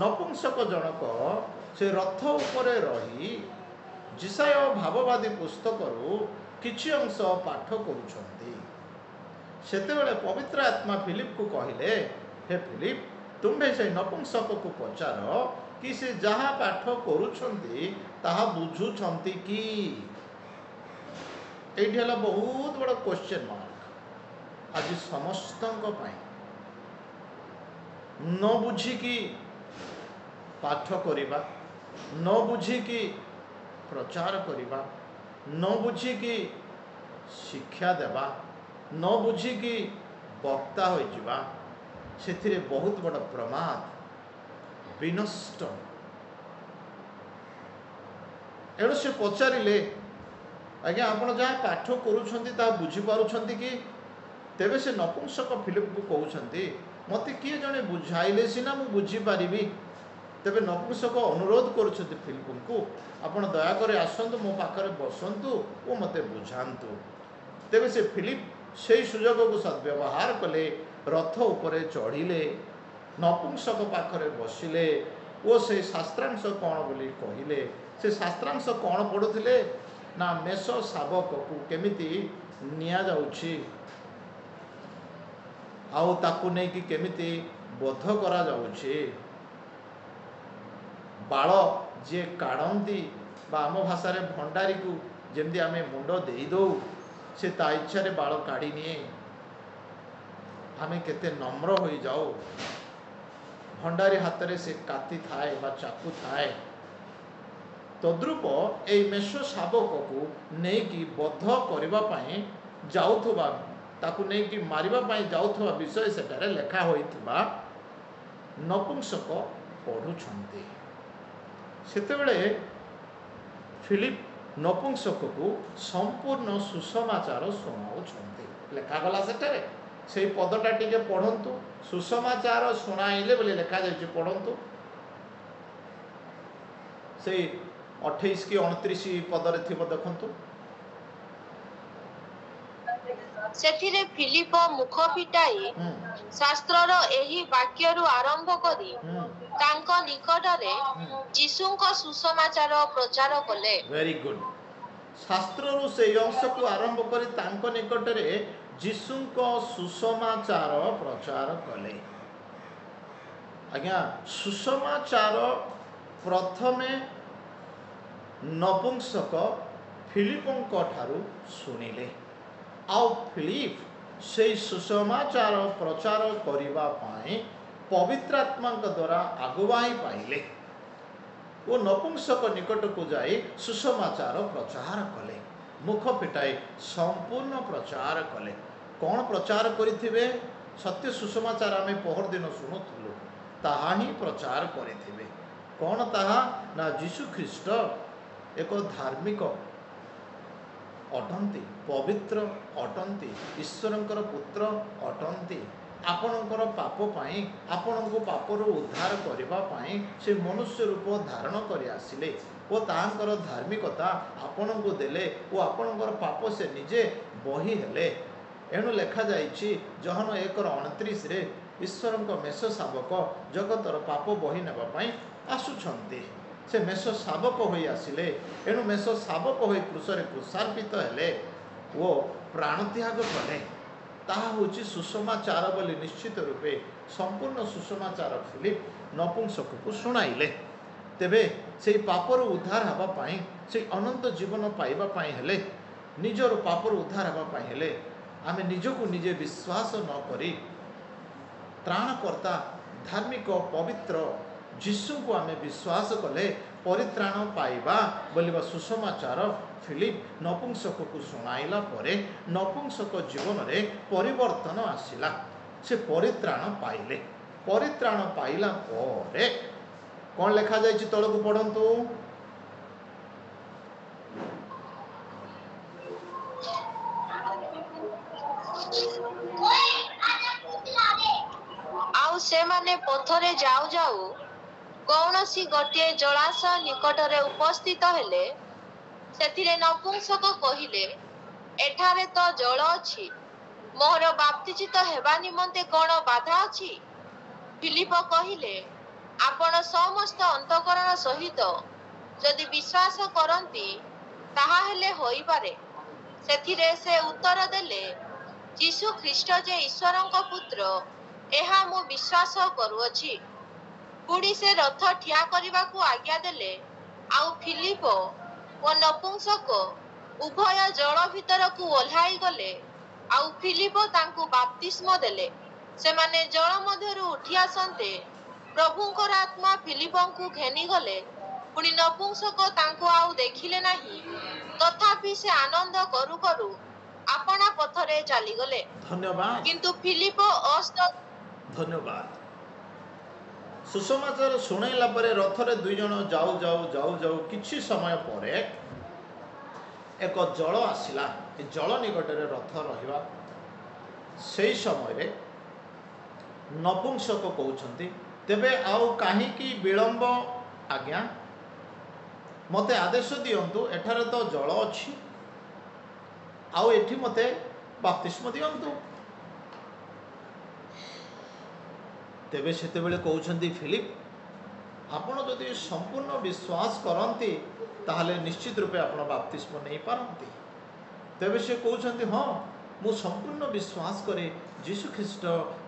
[SPEAKER 2] ନପୁଂସକ ଜଣକ ସେ ରଥ ଉପରେ ରହି ଯିଶାୟ ଭାବବାଦୀ ପୁସ୍ତକରୁ କିଛି ଅଂଶ ପାଠ କରୁଛନ୍ତି। ସେତେବେଳେ ପବିତ୍ର ଆତ୍ମା ଫିଲିପକୁ କହିଲେ, ହେ ଫିଲିପ, ତୁମ୍ଭେ ସେହି ନପୁଂସକକୁ ପଚାର କି ସେ ଯାହା ପାଠ କରୁଛନ୍ତି ତାହା ବୁଝୁଛନ୍ତି କି? ଏଇଠି ହେଲା ବହୁତ ବଡ଼ କ୍ୱେଶ୍ଚନ ମାର୍କ ଆଜି ସମସ୍ତଙ୍କ ପାଇଁ। ନ ବୁଝିକି ପାଠ କରିବା, ନ ବୁଝିକି ପ୍ରଚାର କରିବା, ନ ବୁଝିକି ଶିକ୍ଷା ଦେବା, ନ ବୁଝିକି ବକ୍ତା ହୋଇଯିବା, ସେଥିରେ ବହୁତ ବଡ଼ ପ୍ରମାଦ, ବିନଷ୍ଟ। ଏଣୁ ସେ ପଚାରିଲେ, ଆଜ୍ଞା ଆପଣ ଯାହା ପାଠ କରୁଛନ୍ତି ତାହା ବୁଝିପାରୁଛନ୍ତି କି? ତେବେ ସେ ନପୁଂସକ ଫିଲିପକୁ କହୁଛନ୍ତି, ମୋତେ କିଏ ଜଣେ ବୁଝାଇଲେ ସିନା ମୁଁ ବୁଝିପାରିବି। ତେବେ ନପୁଂସକ ଅନୁରୋଧ କରୁଛନ୍ତି ଫିଲିପଙ୍କୁ, ଆପଣ ଦୟାକରି ଆସନ୍ତୁ, ମୋ ପାଖରେ ବସନ୍ତୁ ଓ ମୋତେ ବୁଝାନ୍ତୁ। ତେବେ ସେ ଫିଲିପ ସେହି ସୁଯୋଗକୁ ସଦ୍ବ୍ୟବହାର କଲେ, ରଥ ଉପରେ ଚଢ଼ିଲେ, ନପୁଂସକ ପାଖରେ ବସିଲେ ଓ ସେହି ଶାସ୍ତ୍ରାଂଶ କ'ଣ ବୋଲି କହିଲେ। ସେ ଶାସ୍ତ୍ରାଂଶ କ'ଣ ପଢ଼ୁଥିଲେ ନା ମେଷ ଶାବକକୁ କେମିତି ନିଆଯାଉଛି ଆଉ ତାକୁ ନେଇକି କେମିତି ବଧ କରାଯାଉଛି। ବାଳ ଯିଏ କାଢ଼ନ୍ତି ବା ଆମ ଭାଷାରେ ଭଣ୍ଡାରୀକୁ ଯେମିତି ଆମେ ମୁଣ୍ଡ ଦେଇଦେଉ, ସେ ତା ଇଚ୍ଛାରେ ବାଳ କାଢ଼ି ନିଏ। ଆମେ କେତେ ନମ୍ର ହୋଇଯାଉ। ଭଣ୍ଡାରୀ ହାତରେ ସେ କାତି ଥାଏ ବା ଚାକୁ ଥାଏ। ତଦ୍ରୂପ ଏଇ ମେଷ ଶାବକକୁ ନେଇକି ବଧ କରିବା ପାଇଁ ଯାଉଥିବା, ତାକୁ ନେଇକି ମାରିବା ପାଇଁ ଯାଉଥିବା ବିଷୟ ସେଠାରେ ଲେଖା ହୋଇଥିବା ନପୁଂସକ ପଢ଼ୁଛନ୍ତି। ସେତେବେଳେ ଫିଲିପ ନପୁଂସକକୁ ସମ୍ପୂର୍ଣ୍ଣ ସୁସମାଚାର ଶୁଣାଉଛନ୍ତି। ଲେଖାଗଲା ସେଠାରେ, ସେଇ ପଦଟା ଟିକେ ପଢ଼ନ୍ତୁ। ସୁସମାଚାର ଶୁଣାଇଲେ ବୋଲି ଲେଖାଯାଇଛି, ପଢ଼ନ୍ତୁ। ସେଇ 28 କି 29 ପଦରେ ଥିବ, ଦେଖନ୍ତୁ।
[SPEAKER 3] ସେଥିରେ ଫିଲିପ ମୁଖ ଫିଟାଇ ଶାସ୍ତ୍ରର ଏହି ବାକ୍ୟରୁ ଆରମ୍ଭ କରି ତାଙ୍କ ନିକଟରେ ଯୀଶୁଙ୍କ ସୁସମାଚାର ପ୍ରଚାର କଲେ।
[SPEAKER 2] Very good. ଶାସ୍ତ୍ରରୁ ସେହି ଅଂଶକୁ ଆରମ୍ଭ କରି ତାଙ୍କ ନିକଟରେ ଯୀଶୁଙ୍କ ସୁସମାଚାର ପ୍ରଚାର କଲେ। ଆଜ୍ଞା, ସୁସମାଚାର ପ୍ରଥମେ ନପୁଂସକ ଫିଲିପଙ୍କ ଠାରୁ ଶୁଣିଲେ। ଆଉ ଫିଲିପ ସେହି ସୁସମାଚାର ପ୍ରଚାର କରିବା ପାଇଁ ପବିତ୍ର ଆତ୍ମାଙ୍କ ଦ୍ୱାରା ଆଗୁଆଇ ପାଇଲେ ଓ ନପୁଂସକ ନିକଟକୁ ଯାଇ ସୁସମାଚାର ପ୍ରଚାର କଲେ। ମୁଖ ଫିଟାଇ ସମ୍ପୂର୍ଣ୍ଣ ପ୍ରଚାର କଲେ। କ'ଣ ପ୍ରଚାର କରିଥିବେ? ସତ୍ୟ ସୁସମାଚାର ଆମେ ପହରଦିନ ଶୁଣୁଥିଲୁ, ତାହା ହିଁ ପ୍ରଚାର କରିଥିବେ। କ'ଣ ତାହା? ନା ଯୀଶୁ ଖ୍ରୀଷ୍ଟ ଏକ ଧାର୍ମିକ ଅଟନ୍ତି, ପବିତ୍ର ଅଟନ୍ତି, ଈଶ୍ୱରଙ୍କର ପୁତ୍ର ଅଟନ୍ତି। ଆପଣଙ୍କର ପାପ ପାଇଁ, ଆପଣଙ୍କୁ ପାପରୁ ଉଦ୍ଧାର କରିବା ପାଇଁ ସେ ମନୁଷ୍ୟ ରୂପ ଧାରଣ କରି ଆସିଲେ ଓ ତାହାଙ୍କର ଧାର୍ମିକତା ଆପଣଙ୍କୁ ଦେଲେ ଓ ଆପଣଙ୍କର ପାପ ସେ ନିଜେ ବହି ହେଲେ। ଏଣୁ ଲେଖାଯାଇଛି ଜହନ 1:29ରେ, ଈଶ୍ୱରଙ୍କ ମେଷ ଶାବକ ଜଗତର ପାପ ବହି ନେବା ପାଇଁ ଆସୁଛନ୍ତି। से मेष शावक होई आसिले एणु मेष शावक होई क्रूसरे क्रूसार्पित हेले वो प्राण त्याग कले ताहा होची सुसमाचार बोली निश्चित रूपे संपूर्ण सुसमाचार फिलिप नपुंसक को शुणाइले तेबे से पापर उद्धार हवा पाई से अनंत जीवन पाइबा पाई हेले निजर पापर उद्धार हवा पाई हेले आमे निजको निजे विश्वास न करी त्राणकर्ता धार्मिक पवित्र जीशु को आमे विश्वास कले परित्राण पाइबा बोलिबा सुसमाचार फिलिप नपुंसक को शुणाइला परे नपुंसक जीवन रे परिवर्तन आसिला से परित्राण पाइले परित्राण पाइला परे कौन लिखा जाइछि तळकु पढंतु
[SPEAKER 3] आउ से माने पथरे जाऊ जाऊ कौनसी गोटे जलाशय निकटरे उपस्थित हेले सेथिरे नपुंसक कहिले एठारे तो जल अछि मोर बाप्तिजित हेबा निमंते कोन बाधा अछि फिलिप कहिले आपण समस्त अंतकरण सहित यदि विश्वास करंती ताहा हेले होई पारे सेथिरे से उत्तर देले यीशु ख्रीष्ट जे ईश्वरंक पुत्र एहा मु विश्वास करूअछि पुणी से रथ ठिया करने को आज्ञा देले आउ फिलिप और नपुंसक उभय जल भीतर को ओह्लाई गले आउ फिलिप तांकु बाप्तिस्म देले से माने जल मध्यरु उठी आसंते प्रभुंकर आत्मा फिलिपंकु घेनी गले पुणी नपुंसक तांकु आउ देखिले नाही तथापि से आनंद करू करू आपना पथरे चली गले
[SPEAKER 2] धन्यवाद
[SPEAKER 3] किंतु फिलिप
[SPEAKER 2] धन्यवाद सुसमाचार शुणैला परे रथरे दुई जण जाऊ जाऊ जाऊ जाऊ किछि समय परे एक जल आसिला ए जल निकटरे रथ रहिबा सेई समय रे नपुंसक कहउछंती तेबे आउ काहे की विलंब आज्ञा मते आदेश दियंतु एठारे तो जल अछि आउ एठी मते बाप्तिस्म दियंतु तेबे सेते बेले कहउछंती फिलिप आपण जदि संपूर्ण विश्वास करंती ताहले निश्चित रूपे आपण बाप्तिस्म नहीं पारंती तेबे से कहउछंती हां मु संपूर्ण विश्वास करे यीशु ख्रीष्ट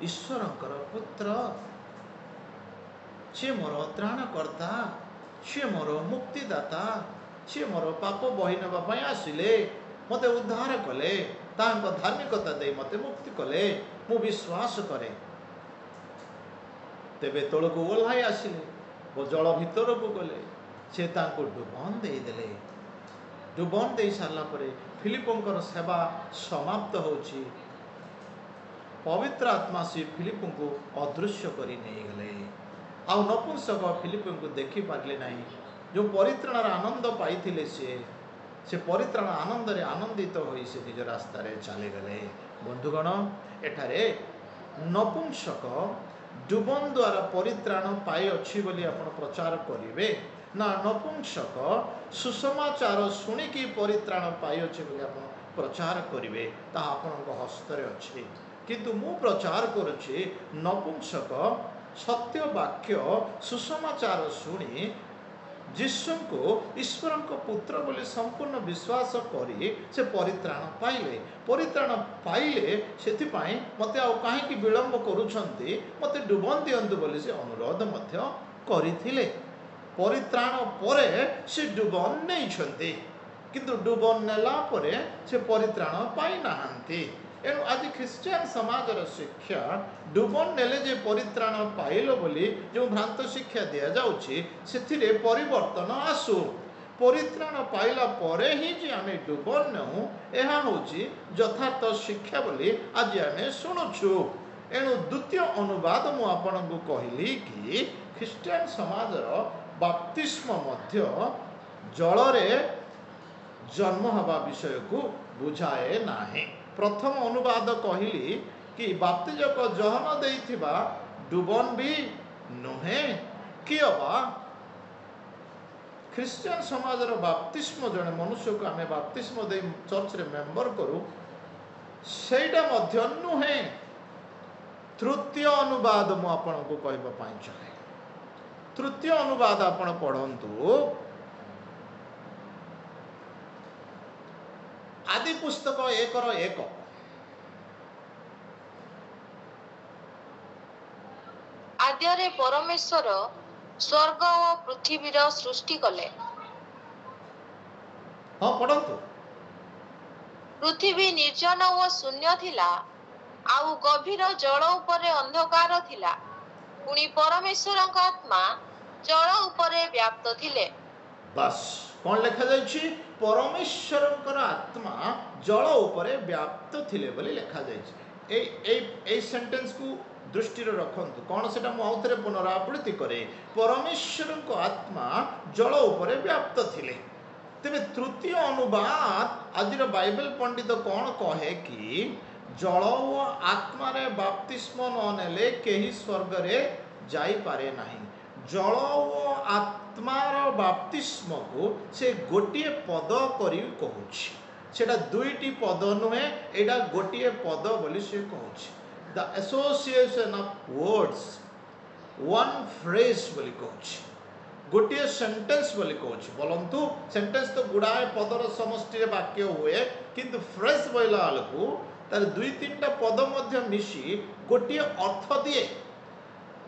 [SPEAKER 2] ईश्वरंकर पुत्र से मोर त्राणकर्ता से मोर मुक्तिदाता से मोर पाप बहि नेबा पई आसिले मते उद्धार कले तांको धार्मिकता दे मते मुक्ति कले मु विश्वास करे तेबे तळको ओल्हाई आसिले वो जल भीतर को गले से तांको डुबन दे देले डुबन दे सारला परे फिलिपंकर सेवा समाप्त होची पवित्र आत्मा से फिलिपंको अदृश्य करी नहीं गले आ नपुंसक फिलिपंको देखि पारले नहीं जो परित्राणर आनंद पाइथिले से परित्राण आनंद रे आनंदित होई से निज रास्ता रे चले गले बंधुगण एठारे नपुंसक डुबन द्वारा परित्राण पाई अच्छी बोली आपण प्रचार करिवे ना नपुंसक सुसमाचार शुणिकी परित्राण पाई अच्छी बोली आपण प्रचार करिवे ता आपणक हस्तरे अछि किंतु मु प्रचार करुछि नपुंसक सत्य वाक्य सुसमाचार शुणी जीशु को ईश्वर पुत्र बोली संपूर्ण विश्वास करी से परित्राण पाइले से मते आउ काहे विलंब करुछंती मते डुबन दियंतु बोली से अनुरोध मध्य करिथिले परित्राण परे से डुबन नहीं छंती किंतु डुबन नेला परे से परित्राण पाई नाहंती एणु आज ख्रिस्टियन समाजर शिक्षा डुबन नेले जे परित्राण पाइल बोली जो भ्रांत शिक्षा दिया जाउछि सेथिरे परिवर्तन आसु परित्राण पाइला परे ही जे आमे डुबन नेउ एहा होछि यथार्थ शिक्षा बोली आज आमे सुनुछु एणु द्वितीय अनुवाद मु आपनकु कहिली कि ख्रिस्टियन समाजर बाप्तिस्म मध्य जलरे जन्म हवा विषय को बुझाए नाही प्रथम अनुवाद कहली कि बाप्तिजक जहन देइथिबा डुबन भी नुहे कि अबा ख्रिस्टियन समाजर बाप्तिस्म जने मनुष्य को आमे बाप्तिस्म दे चर्च रे मेंबर करू सेटा मध्य नुहे तृतीय अनुवाद मु आपन को कहबा पाई चाहे तृतीय अनुवाद आपण पढ़ंतु आदि पुस्तक 1:1
[SPEAKER 3] आद्यरे परमेश्वर स्वर्ग और पृथ्वीर सृष्टि कले।
[SPEAKER 2] हाँ पढ़ंतु
[SPEAKER 3] पृथ्वी निर्जन और शून्य थिला, आउ गभीर जल उपरे अंधकार थिला। पुणी परमेश्वरଙ୍କ आत्मा जल उपरे व्याप्त थिले।
[SPEAKER 2] बस कौन लिखा जाइछि परमेश्वरଙ୍କର आत्मा जल उपरे व्याप्त थिले बोली लिखा जाइछि। ए सेंटेंस को दृष्टि रखंतु कौन सेटा मु आउथरे पुनरावृत्ति करे परमेश्वरଙ୍କ आत्मा जल उपरे व्याप्त थिले। तेबे तृतीय अनुवाद आज बाइबल पंडित कौन कहे कि जल और आत्मा रे बाप्तिस्म न नेले केही स्वर्ग रे जाई पारे नाही। जल और आत्मार बाप्तिस्म को से गोटे पद करी कहूछि। सेटा दुईटी पद नुहे एटा गोटे पद बोली से कहूछि। The association of words one phrase बोली कहूछि। गोटे सेंटेंस बोली कहूछि। बोलंतु सेंटेंस तो गुड़ाए पदर समष्टि रे वाक्य हुए किंतु फ्रेज बोइला आलकू तार दुई तीनटा पद मध्य मिशी गोटे अर्थ दिए।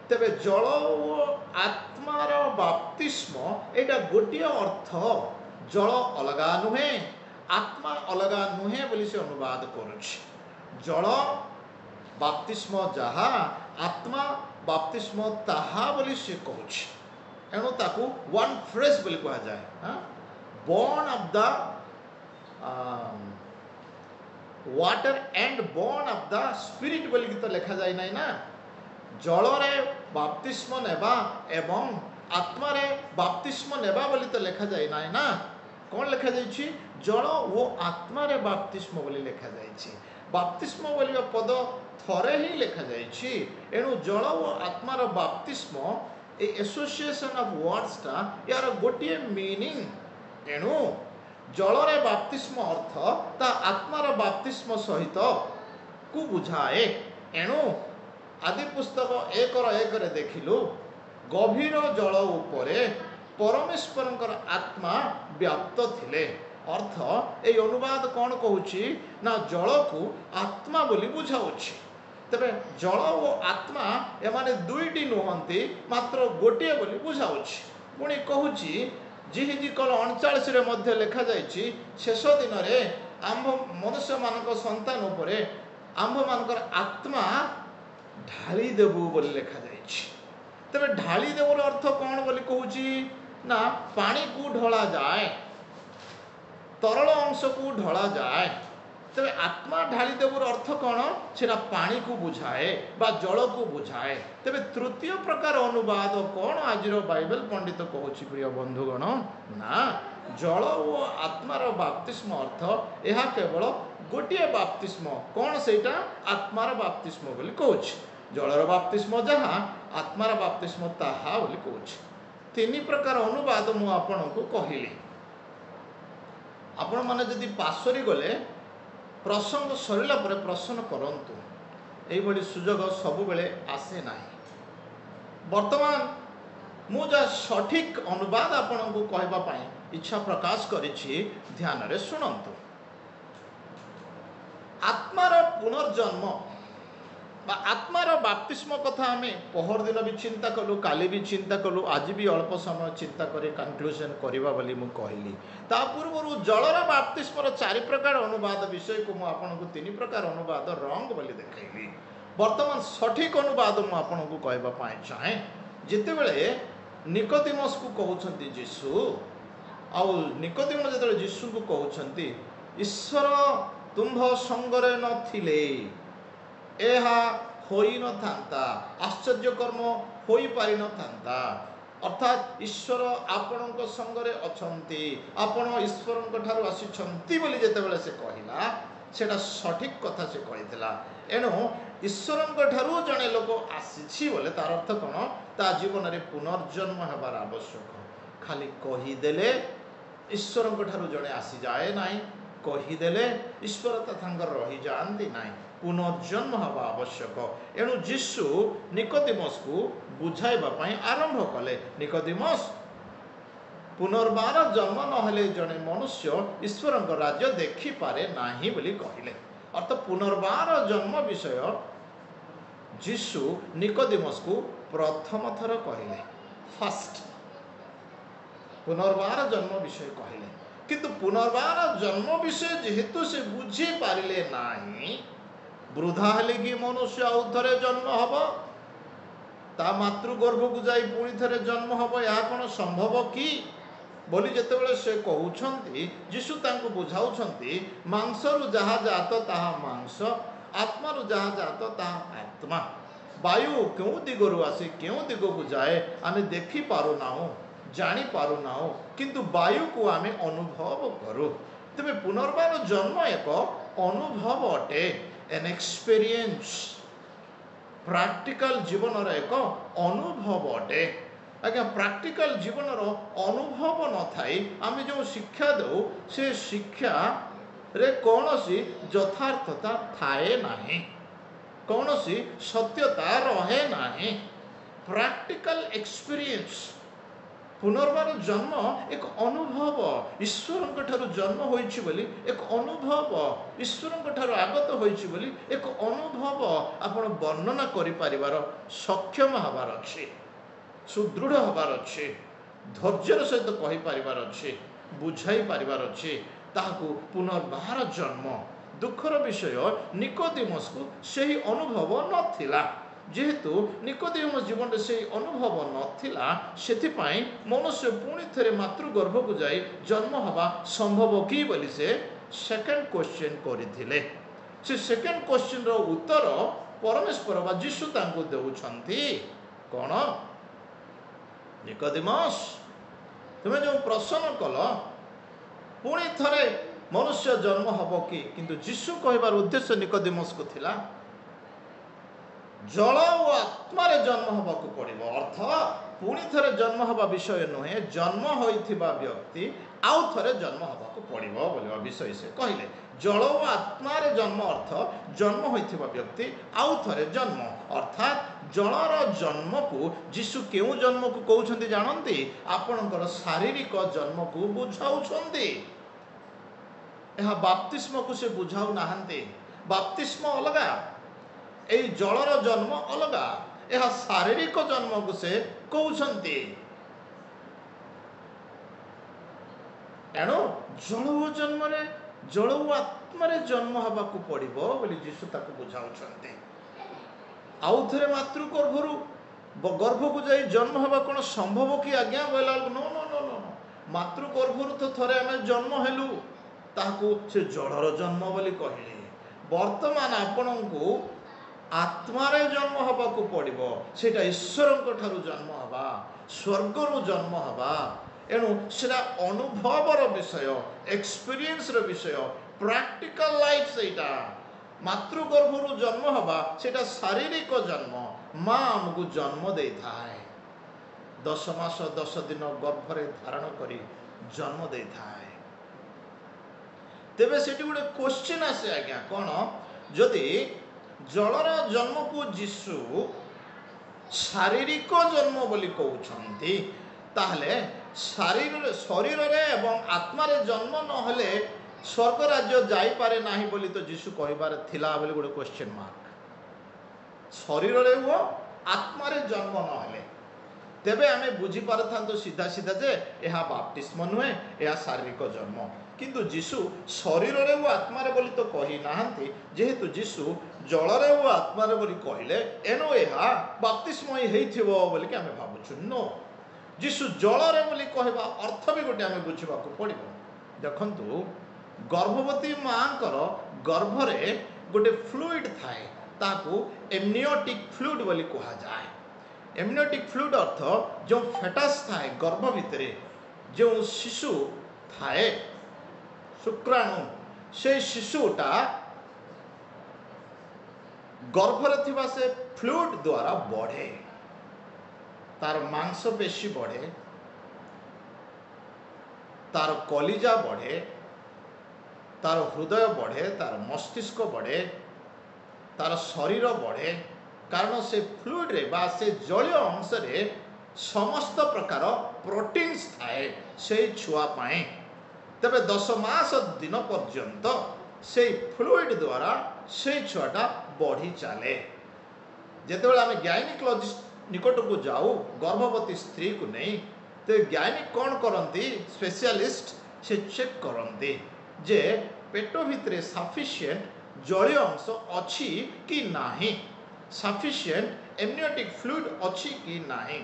[SPEAKER 2] तेबे जल और आत्मार बाप्तिस्म एटा गोटे अर्थ। जल अलगा नुहे आत्मा अलगा नुहे बोली से अनुवाद करुछि। जल बाप्तिस्म जहा आत्मा बाप्तिस्म ताहा बोली से कहूछि। एणु ताकू वन फ्रेश बोली कहा जाए। Born of the water and born of the spirit बोली तो लिखा जाए नहीं ना। जल रे बाप्तिस्म नेबा एवं आत्मा रे बाप्तिस्म नेबा बोली तो लिखा जाए नहीं ना। कौन लिखा जाइछि जल वो आत्मा रे बाप्तिस्म बोली लिखा जाइछि। बाप्तिस्म बोली पद थरे ही लिखा जाइछि। एणु जल और आत्मा रे बाप्तिस्म ए एसोसिएशन ऑफ वर्ड्स टा यार गोटे मीनिंग। एणु जल रे बाप्तिस्म अर्थ ता आत्मा रे बाप्तिस्म सहित को बुझाए। एणु आदि पुस्तक 1:1 रे देखिलु गभीर जल उपरे परमेश्वरंकर आत्मा व्याप्त थिले। अर्थ ए अनुवाद कौन कहूछि ना जल को आत्मा बोली बुझाउछि। तबे जल और आत्मा एमाने दुईटी नुहंती मात्र गोटे बोली बुझाउछि। पुणी कहूछि जिहिजिकल 39 रे मध्य लिखा जाइछि शेष दिन रे आंभ मनुष्य मानक संतान उपरे आंभ मानकर आत्मा ढाली देबु बोली लिखा जाइछि। तबे ढाली देबुर अर्थ कौन बोली कहूछि ना पानी को ढला जाए तरल अंश को ढला जाए। तबे आत्मा ढाली देबुर अर्थ कौन सेटा पानी को बुझाए बा जल को बुझाए। तबे तृतीय प्रकार अनुवाद कौन आज बाइबल पंडित कहूछि प्रिय बंधुगण ना जल और आत्मार बाप्तिस्म अर्थ यह केवल गोटे बाप्तिस्म कौन सेटा आत्मार बाप्तिस्म बोली कहूछि। जलर बाप्तिस्म जहा आत्मार बाप्तिस्म ताहा बोली कहूछि। तीन प्रकार अनुवाद मु आपनको कहिली। आपण माने जदि पासरी गले प्रसंग सरिला परे प्रश्न करंतु। एई बडी सुजोग सब बेले आसे नाही। वर्तमान मु जा सठिक अनुवाद आपनको कहबा पई इच्छा प्रकाश करिछि ध्यान रे सुनंतु। आत्मार पुनर्जन्म बा आत्मार बाप्तिस्म कथा आमे पहर दिन भी चिंता कलु काली भी चिंता कलु आज भी अल्प समय चिंता करे कंक्लूजन करबा बोली मु कहली। ता पूर्व जलर बाप्तिस्मर 4 प्रकार अनुवाद विषय को मु आपनको 3 प्रकार अनुवाद रंग बोली देखैली। वर्तमान सठिक अनुवाद मु आपनको कहबा पाए चाहे। जेते बेले निकोदेमस को कहउछंती यीशु आउ निकोदेमस जेते यीशु को कहउछंती ईश्वर तुम्भ संगरे नथिले एहा होई न थांता आश्चर्य कर्म होई पारि न थांता। अर्थात ईश्वर आपणक संगरे अछंती आपण ईश्वरक ठारू आसीछंती बोली जेते बेले से कहिला सेटा सठिक कथा से कहितला। एणु ईश्वरक ठारू जने लोक आसीछि बोले तार अर्थ कोन ता जीवन रे पुनर्जन्म हेबार आवश्यक। खाली कहि देले ईश्वरक ठारू जने आसी जाए नाही कहि देले ईश्वर तथांगर रही जानती नाही। पुनर्जन्म हवा आवश्यक। एणु जीशु निकोदेमस को बुझाइबा पई आरंभ कले। निकोदेमस, पुनर्बार जन्म नहेले जने मनुष्य ईश्वर राज्य देखि पारे नाही बोली कहिले। अर्थ पुनर्बार जन्म विषय जीशु निकोदेमस को प्रथम थर कहिले। फर्स्ट पुनर्बार जन्म विषय कहिले, किंतु पुनर्बार जन्म विषय जेहेतु से बुझी पारिले नाही, वृद्धा हेले कि मनुष्य आउ थरे जन्म हब, ता मातृगर्भ को जाई पुणी थरे जन्म हब, या कोन संभव कि बोली जेतेबेले से कहउछंती, जीशु तांको बुझाउछंती, मांसरु जहा जात ताहा मांस, आत्मारु जहा जात ताहा आत्मा। वायु क्यों दिगरु आसी क्यों दिगो को जाए आमे देखि पारु नाउ, जानी पारु नाउ, किंतु वायु को आमे अनुभव करू। तबे पुनर्बार जन्म एक अनुभव अटे, एन एक्सपीरियंस, प्रैक्टिकल जीवन एक अनुभव अटे। आज्ञा प्रैक्टिकल जीवन अनुभव न थाई आमे जो शिक्षा दो से शिक्षा रे कौनसी यथार्थता थाए नाही, कौनसी सत्यता रहे नाही। प्रैक्टिकल एक्सपीरियंस, पुनर्बार जन्म एक अनुभव, ईश्वर ठारू जन्म होइछि बोली एक अनुभव, ईश्वर ठारू आगत होइछि बोली एक अनुभव आपण वर्णना करि परिवार सक्षम हबार अछि, सुदृढ़ हबार अछि, धैर्यर सहित कहि परिवार अछि, बुझाई परिवार अछि। ताहाकू पुनर्बार जन्म दुखर विषय निकोदेमस को सही अनुभव नथिला। जेहेतु निकोदेमस जीवन में से अनुभव नथिला, सेथिपाई मनुष्य पुणी थरे मातृगर्भ को जाई जन्म हवा संभव कि बोली से सेकंड क्वेश्चन करिथिले। से सेकंड क्वेश्चन रो उत्तर परमेश्वर बा जीशु तांको देउछंती। कोन? निकोदेमस, तुमे जो प्रश्न कल पुणी थरे मनुष्य जन्म हब कि, किंतु जीशु कहबार उद्देश्य निकोदेमस को थिला जल और आत्मा रे जन्म हबा को पड़िबो। अर्थ पुणी थरे जन्म हबा विषय नुहे, जन्म होइथिबा व्यक्ति आउ थरे जन्म हबा को पड़िबो बोलिबा विषय से कहले। जल और आत्मा रे जन्म अर्थ जन्म होइथिबा व्यक्ति आउ थरे जन्म, अर्थात जलर जन्म को जीशु केउ जन्म को कहउछंती जानंती? आपनकर शारीरिक जन्म को बुझाउछंती। यह बाप्तिस्म को से बुझाउ नाहंती। बाप्तिस्म अलगा, ए जलर जन्म अलगा, यह शारीरिक जन्म को से कहउछंती। एणु जल जन्म रे जल आत्मा रे जन्म हबा को पड़िबो बोली जीशु ताको बुझाउछंती। आउ थरे मातृगर्भरु गर्भ को जाई जन्म हबा कोन संभव कि? आज्ञा बोला नो नो नो नो, मातृगर्भरु तो थरे आमे जन्म हेलु, ताको से जलर जन्म बोली कहले। वर्तमान आपनकु आत्मा रे जन्म हबा को पड़िबो, सेटा ईश्वरक ठारू जन्म हबा, स्वर्गरु जन्म हबा। एणु सेटा अनुभवर विषय, एक्सपीरियंस रो विषय, प्रैक्टिकल लाइफ। सेटा मातृगर्भरु जन्म हबा सेटा शारीरिक जन्म। माँ आमको जन्म दे थाए, 10 मास 10 दिन गर्भरे धारण करी जन्म दे थाए। तेबे सेठी गोटे क्वेश्चन आसे आज्ञा, कोन? जदि जलर जन्म को जीशु शारीरिक जन्म बोली कहउछंती, ताहले शरीर रे एवं आत्मा रे जन्म न हले स्वर्ग राज्य जाई पारे नाही बोली तो जीशु कहिबार थिला बोली गोटे क्वेश्चन मार्क। शरीर रे वो आत्मा रे जन्म न हले तेबे आमे बुझी पारथांतो सीधा सीधा जे यह बाप्तिस्म नुहे, यह शारीरिक जन्म। किंतु जीशु शरीर रे वो आत्मा रे बोली तो कहि नाहंती, जेहेतु जीशु जल रे वो आत्मा रे बोली कहिले, एनो यह बाप्तिस्म ही हेइथिबो बोली कि आमे भाबुछु। नो, जीशु जल रे बोली कहबा अर्थ भी गोटे आमे बुझिबा को पड़िबो। देखंतु गर्भवती मांकर गर्भरे गोटे फ्लूइड थाए, ताकू एमनियोटिक फ्लूइड बोली कहा जाए। एमनियोटिक फ्लूइड अर्थ जो फेटस थाए गर्भ भितरे, जो शिशु थाए शुक्राणु, से शिशुटा गर्भरे थिबा से फ्लूइड द्वारा बढ़े, तार मांसपेशी बढ़े, तार कलिजा बढ़े, तार हृदय बढ़े, तार मस्तिष्क बढ़े, तार शरीर बढ़े कारण से फ्लूइड रे बा से जलीय अंश रे समस्त प्रकार प्रोटीन्स थाए से छुआ पाए तबे 10 मास दिन पर्यंत से फ्लूइड द्वारा से छुआटा बढ़ी चले जेतेबेले आम गायनिकोलॉजिस्ट निकट को जाऊ गर्भवती स्त्री को नहीं तो गायनिक कौन करती स्पेशलिस्ट से चेक करते जे पेट भितर सफिशिएंट जलीय अंश अच्छी कि नाही सफिशिएंट एमनियोटिक फ्लूइड अच्छी कि नाही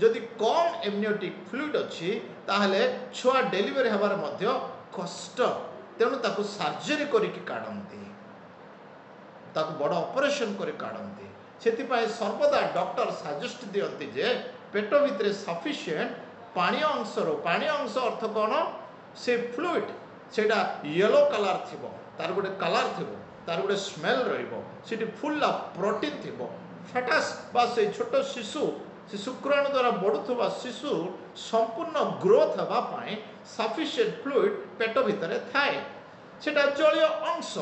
[SPEAKER 2] जदि कम एमनियोटिक फ्लूइड अच्छी ताहले छुआ डेलीवरी हबार मध्य कष्ट तेणु ताकू सर्जरी करिकी काढंती ताकू बड़ ऑपरेशन करी काढंती सेतिपाई सर्वदा डॉक्टर सजेस्ट दियंती जे पेट भितर सफिशिएंट पानी अंश अर्थ कौन से फ्लूइड सेटा येलो कलर थिबो तार गोटे कलर थिबो तार गोटे स्मेल रहिबो सेठी फुल प्रोटीन थिबो फेटस बा से छोट शिशु से शुक्राणु द्वारा बढ़ुवा शिशु संपूर्ण ग्रोथ हवा पाए सफिशिएंट फ्लूइड पेट भितर थाए सेटा जलीय अंश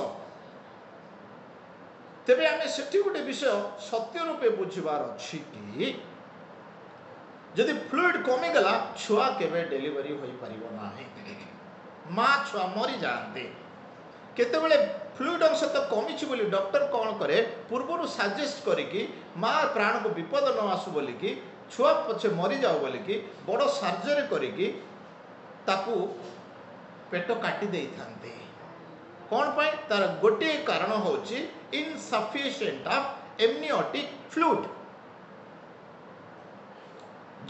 [SPEAKER 2] तेबे आमे सेठी गोटे विषय सत्य रूपे बुझिबार अछि कि जदि फ्लूइड कमी गला छुआ केबे डेलीवरी होई परिबो नाही माँ छुआ मरी जाते केतेबेले फ्लूइड अंश तो कमी बोली डॉक्टर कौन करे पूर्वर सजेस्ट करिकी माँ प्राण को विपद न आसु बोलिकी छुआ पछे मरी जाओ बोलिकी बड़ सर्जरी करिकी ताकू पेट काटी देई थांते कौन पाई तार गोटे कारण होची इनसफिशिएंट ऑफ एमनियोटिक फ्लूइड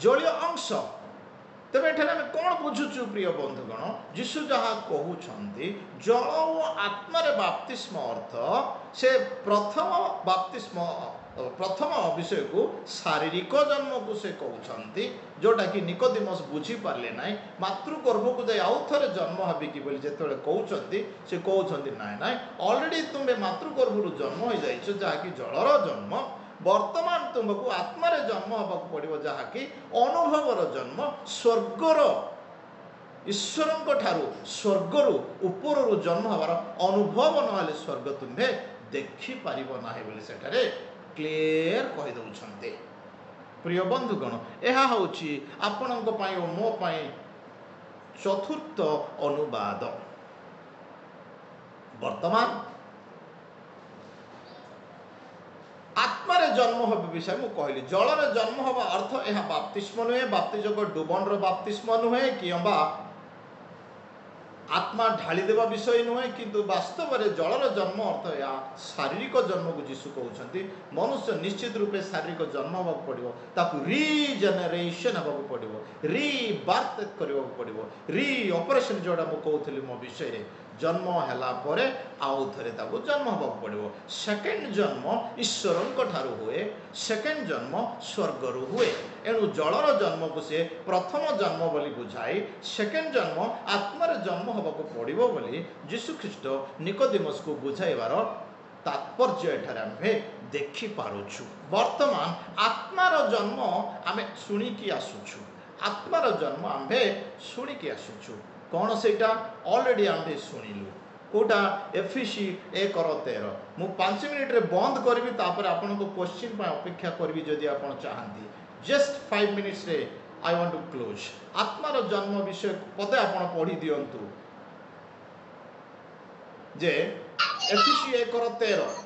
[SPEAKER 2] जलीय अंश तेरे एठारे आम कौन बुझुचु प्रिय बंधुगण जीशु जहाँ कहते जल और आत्मार बाप्तिस्म अर्थ से प्रथम विषय को शारीरिक जन्म को से कहते जोटा कि निकोदेमस बुझी पारे ना मातृगर्भ को जाए आउ थे जन्म हबिकी बोली जो कहते से कहते ना ना अलरेडी तुम्हें मातृगर्भ जन्म हो जाइछ जहाँकि जलर जन्म वर्तमान तुमको आत्मार जन्म हवा पड़ो जहाँकि अनुभवर जन्म स्वर्गर ईश्वर स्वर्गर ऊपर जन्म हबार अनुभव ना स्वर्ग तुम्हें देखिपार ना बोली क्लियर कहीदे प्रिय बंधुगण यह हूँ आपण मो चतुर्थ अनुवाद वर्तमान आत्मार जन्म हम विषय मुझे कहली जलर जन्म हवा अर्थ यह बाप्तिस्म नुहे बाप्तिजक डुबन बाप्तिस्म नुहे कि आत्मा ढाली देवा विषय नुहे किंतु वास्तव में जलर जन्म अर्थ या शारीरिक जन्म को जीशु कहते मनुष्य निश्चित रूपे शारीरिक जन्म हवा पड़ो ताकू रिजेनेरेशन हवा पड़ो रिबार्थ करने पड़ो रि ऑपरेशन जोड़ा मुझे कहती मो विषय जन्म हैला परे आउ थरे ताको जन्म हवा पड़ो सेकेंड जन्म ईश्वर ठारू हुए सेकेंड जन्म स्वर्गर हुए एणु जलर जन्म को से प्रथम जन्म बोली बुझाई सेकेंड जन्म आत्मार जन्म हवा पड़ो बोली जीशु ख्रीस्ट निकोदेमस को बुझाइबार तात्पर्य एठारे आमे देखि पारुछु वर्तमान आत्मार जन्म आमे सुनिकी आसुछु आत्मार जन्म आमे सुनिकी आसुछु कौन सेटा ऑलरेडी आमे सुनिलु कोटा एफिसी 1:13 मु 5 मिनिट रे बंद करबी तापर आपन को क्वेश्चन पर अपेक्षा करबी जदि आपन चाहंती जस्ट 5 मिनिट्स रे आई वांट टू क्लोज आत्मार जन्म विषय पदे आपन पढ़ी दियंतु जे एफिसी 1:13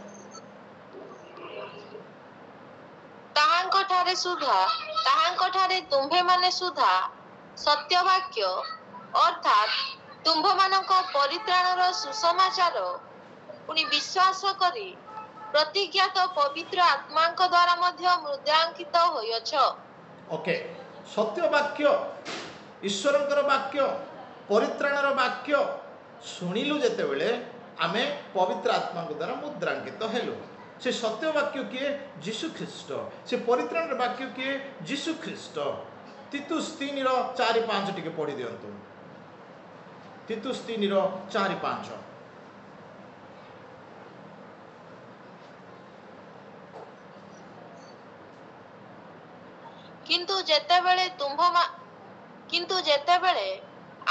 [SPEAKER 3] ताहांको ठारे सुधा ताहांको ठारे तुम्भे माने सुधा सत्य वाक्य अर्थात तुम्भ मानक परित्राणर सुसमाचार पुनि विश्वास करी प्रतिज्ञात पवित्र आत्मांक द्वारा मध्य मुद्रांकित होयछ
[SPEAKER 2] ओके सत्य वाक्य ईश्वरंकर वाक्य परित्राणर वाक्य सुनिलु जेते बेले आमे पवित्र आत्मा द्वारा मुद्रांकित हेलु से सत्य वाक्य किए जीशु ख्रीस्ट से परित्राणर वाक्य किए जीशु ख्रीस्ट तीतुस 3:4-5 टिके पढ़ी दियंतु तीतुस 3:4-5
[SPEAKER 3] किंतु जेतेबेले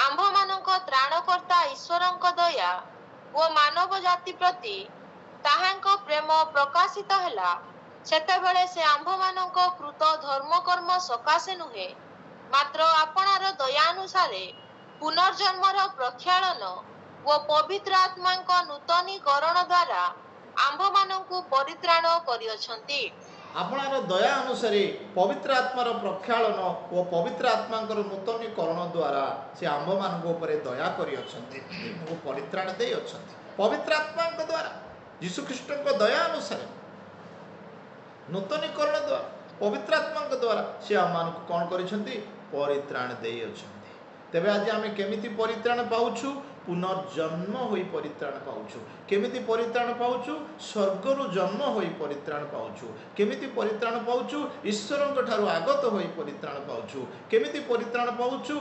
[SPEAKER 3] आम्भ मानक त्राणकर्ता ईश्वरंक दया ओ मानव जाति प्रति ତାହାଙ୍କ ପ୍ରେମ ପ୍ରକାଶିତ ହେଲା, ସେତେବେଳେ ସେ ଆମ୍ଭମାନଙ୍କ କୃତ ଧର୍ମକର୍ମ ସକାଶେ ନୁହେଁ, ମାତ୍ର ଆପଣାର ଦୟାନୁସାରେ ପୁନର୍ଜନ୍ମର ପ୍ରକ୍ଷାଳନ ଓ ପବିତ୍ର ଆତ୍ମାଙ୍କ ନୂତନୀକରଣ ଦ୍ୱାରା ଆମ୍ଭମାନଙ୍କୁ ପରିତ୍ରାଣ କରିଅଛନ୍ତି।
[SPEAKER 2] ଆପଣାର ଦୟା ଅନୁସାରେ ପବିତ୍ର ଆତ୍ମାର ପ୍ରକ୍ଷାଳନ ଓ ପବିତ୍ର ଆତ୍ମାଙ୍କର ନୂତନୀକରଣ ଦ୍ୱାରା ସେ ଆମ୍ଭମାନଙ୍କ ଉପରେ ଦୟା କରିଅଛନ୍ତି, ଆମକୁ ପରିତ୍ରାଣ ଦେଇଅଛନ୍ତି। ପବିତ୍ର ଆତ୍ମାଙ୍କ ଦ୍ୱାରା, ଯୀଶୁଖ୍ରୀଷ୍ଟଙ୍କ ଦୟା ଅନୁସାରେ ନୂତନୀକରଣ ଦ୍ୱାରା, ପବିତ୍ର ଆତ୍ମାଙ୍କ ଦ୍ୱାରା ସେ ଆମମାନଙ୍କୁ କ'ଣ କରିଛନ୍ତି? ପରିତ୍ରାଣ ଦେଇଅଛନ୍ତି। ତେବେ ଆଜି ଆମେ କେମିତି ପରିତ୍ରାଣ ପାଉଛୁ? ପୁନର୍ଜନ୍ମ ହୋଇ ପରିତ୍ରାଣ ପାଉଛୁ। କେମିତି ପରିତ୍ରାଣ ପାଉଛୁ? ସ୍ୱର୍ଗରୁ ଜନ୍ମ ହୋଇ ପରିତ୍ରାଣ ପାଉଛୁ। କେମିତି ପରିତ୍ରାଣ ପାଉଛୁ? ଈଶ୍ୱରଙ୍କ ଠାରୁ ଆଗତ ହୋଇ ପରିତ୍ରାଣ ପାଉଛୁ। କେମିତି ପରିତ୍ରାଣ ପାଉଛୁ?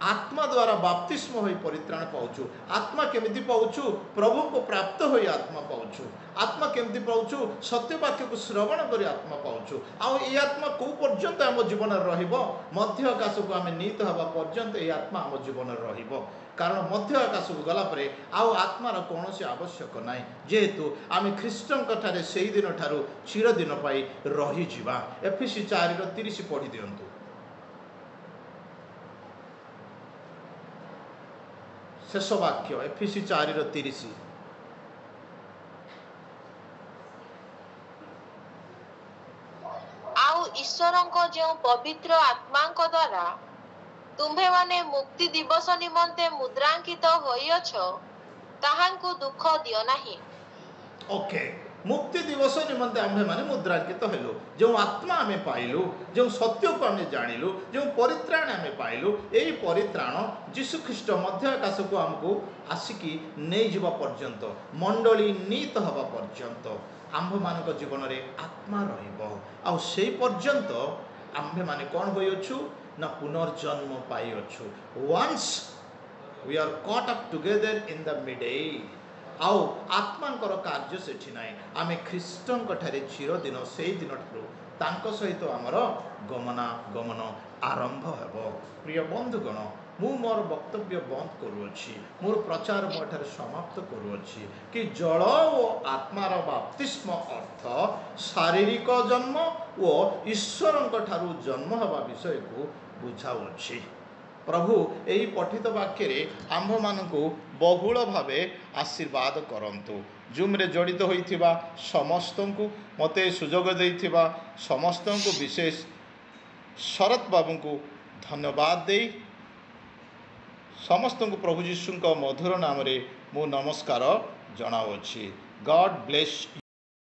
[SPEAKER 2] ଆତ୍ମା ଦ୍ୱାରା ବାପ୍ତିସ୍ମ ହୋଇ ପରିତ୍ରାଣ ପାଉଛୁ। ଆତ୍ମା କେମିତି ପାଉଛୁ? ପ୍ରଭୁଙ୍କୁ ପ୍ରାପ୍ତ ହୋଇ ଆତ୍ମା ପାଉଛୁ। ଆତ୍ମା କେମିତି ପାଉଛୁ? ସତ୍ୟବାକ୍ୟକୁ ଶ୍ରବଣ କରି ଆତ୍ମା ପାଉଛୁ। ଆଉ ଏହି ଆତ୍ମା କେଉଁ ପର୍ଯ୍ୟନ୍ତ ଆମ ଜୀବନରେ ରହିବ? ମଧ୍ୟ ଆକାଶକୁ ଆମେ ନୀତ ହେବା ପର୍ଯ୍ୟନ୍ତ ଏହି ଆତ୍ମା ଆମ ଜୀବନରେ ରହିବ। କାରଣ ମଧ୍ୟ ଆକାଶକୁ ଗଲା ପରେ ଆଉ ଆତ୍ମାର କୌଣସି ଆବଶ୍ୟକ ନାହିଁ, ଯେହେତୁ ଆମେ ଖ୍ରୀଷ୍ଟଙ୍କ ଠାରେ ସେହିଦିନ ଠାରୁ ଚିରଦିନ ପାଇଁ ରହିଯିବା। ଏଫେସୀ 4:30 ପଢ଼ି ଦିଅନ୍ତୁ। ଶେଷ ବାକ୍ୟ ଏଫେସୀ 4:30।
[SPEAKER 3] ଆଉ ଈଶ୍ୱରଙ୍କ ଯେଉଁ ପବିତ୍ର ଆତ୍ମାଙ୍କ ଦ୍ୱାରା ତୁମ୍ଭେମାନେ ମୁକ୍ତି ଦିବସ ନିମନ୍ତେ ମୁଦ୍ରାଙ୍କିତ ହୋଇଅଛ, ତାହାଙ୍କୁ ଦୁଃଖ ଦିଅ ନାହିଁ।
[SPEAKER 2] ଓକେ, ମୁକ୍ତି ଦିବସ ନିମନ୍ତେ ଆମ୍ଭେମାନେ ମୁଦ୍ରାଙ୍କିତ ହେଲୁ। ଯେଉଁ ଆତ୍ମା ଆମେ ପାଇଲୁ, ଯେଉଁ ସତ୍ୟକୁ ଆମେ ଜାଣିଲୁ, ଯେଉଁ ପରିତ୍ରାଣ ଆମେ ପାଇଲୁ, ଏହି ପରିତ୍ରାଣ ଯୀଶୁଖ୍ରୀଷ୍ଟ ମଧ୍ୟ ଆକାଶକୁ ଆମକୁ ଆସିକି ନେଇଯିବା ପର୍ଯ୍ୟନ୍ତ, ମଣ୍ଡଳୀ ନୀତ ହେବା ପର୍ଯ୍ୟନ୍ତ ଆମ୍ଭମାନଙ୍କ ଜୀବନରେ ଆତ୍ମା ରହିବ। ଆଉ ସେହି ପର୍ଯ୍ୟନ୍ତ ଆମ୍ଭେମାନେ କ'ଣ ହୋଇଅଛୁ? ନା ପୁନର୍ଜନ୍ମ ପାଇଅଛୁ। Once we are caught up together in the middle। ଆଉ ଆତ୍ମାଙ୍କର କାର୍ଯ୍ୟ ସେଠି ନାହିଁ। ଆମେ ଖ୍ରୀଷ୍ଟଙ୍କ ଠାରେ ଚିରଦିନ ସେଇ ଦିନଠାରୁ ତାଙ୍କ ସହିତ ଆମର ଗମନାଗମନ ଆରମ୍ଭ ହେବ। ପ୍ରିୟ ବନ୍ଧୁଗଣ, ମୁଁ ମୋର ବକ୍ତବ୍ୟ ବନ୍ଦ କରୁଅଛି। ମୋର ପ୍ରଚାର ମୁଁ ଏଠାରେ ସମାପ୍ତ କରୁଅଛି କି ଜଳ ଓ ଆତ୍ମାର ବାପ୍ତିସ୍ମ ଅର୍ଥ ଶାରୀରିକ ଜନ୍ମ ଓ ଈଶ୍ୱରଙ୍କ ଠାରୁ ଜନ୍ମ ହେବା ବିଷୟକୁ ବୁଝାଉଅଛି। ପ୍ରଭୁ ଏହି ପଠିତ ବାକ୍ୟରେ ଆମ୍ଭମାନଙ୍କୁ ବହୁଳ ଭାବେ ଆଶୀର୍ବାଦ କରନ୍ତୁ। ଜୁମ୍ରେ ଜଡ଼ିତ ହୋଇଥିବା ସମସ୍ତଙ୍କୁ, ମୋତେ ସୁଯୋଗ ଦେଇଥିବା ସମସ୍ତଙ୍କୁ, ବିଶେଷ ଶରତ ବାବୁଙ୍କୁ ଧନ୍ୟବାଦ ଦେଇ ସମସ୍ତଙ୍କୁ ପ୍ରଭୁ ଯୀଶୁଙ୍କ ମଧୁର ନାମରେ ମୁଁ ନମସ୍କାର ଜଣାଉଅଛି। ଗଡ୍ ବ୍ଲେସ୍।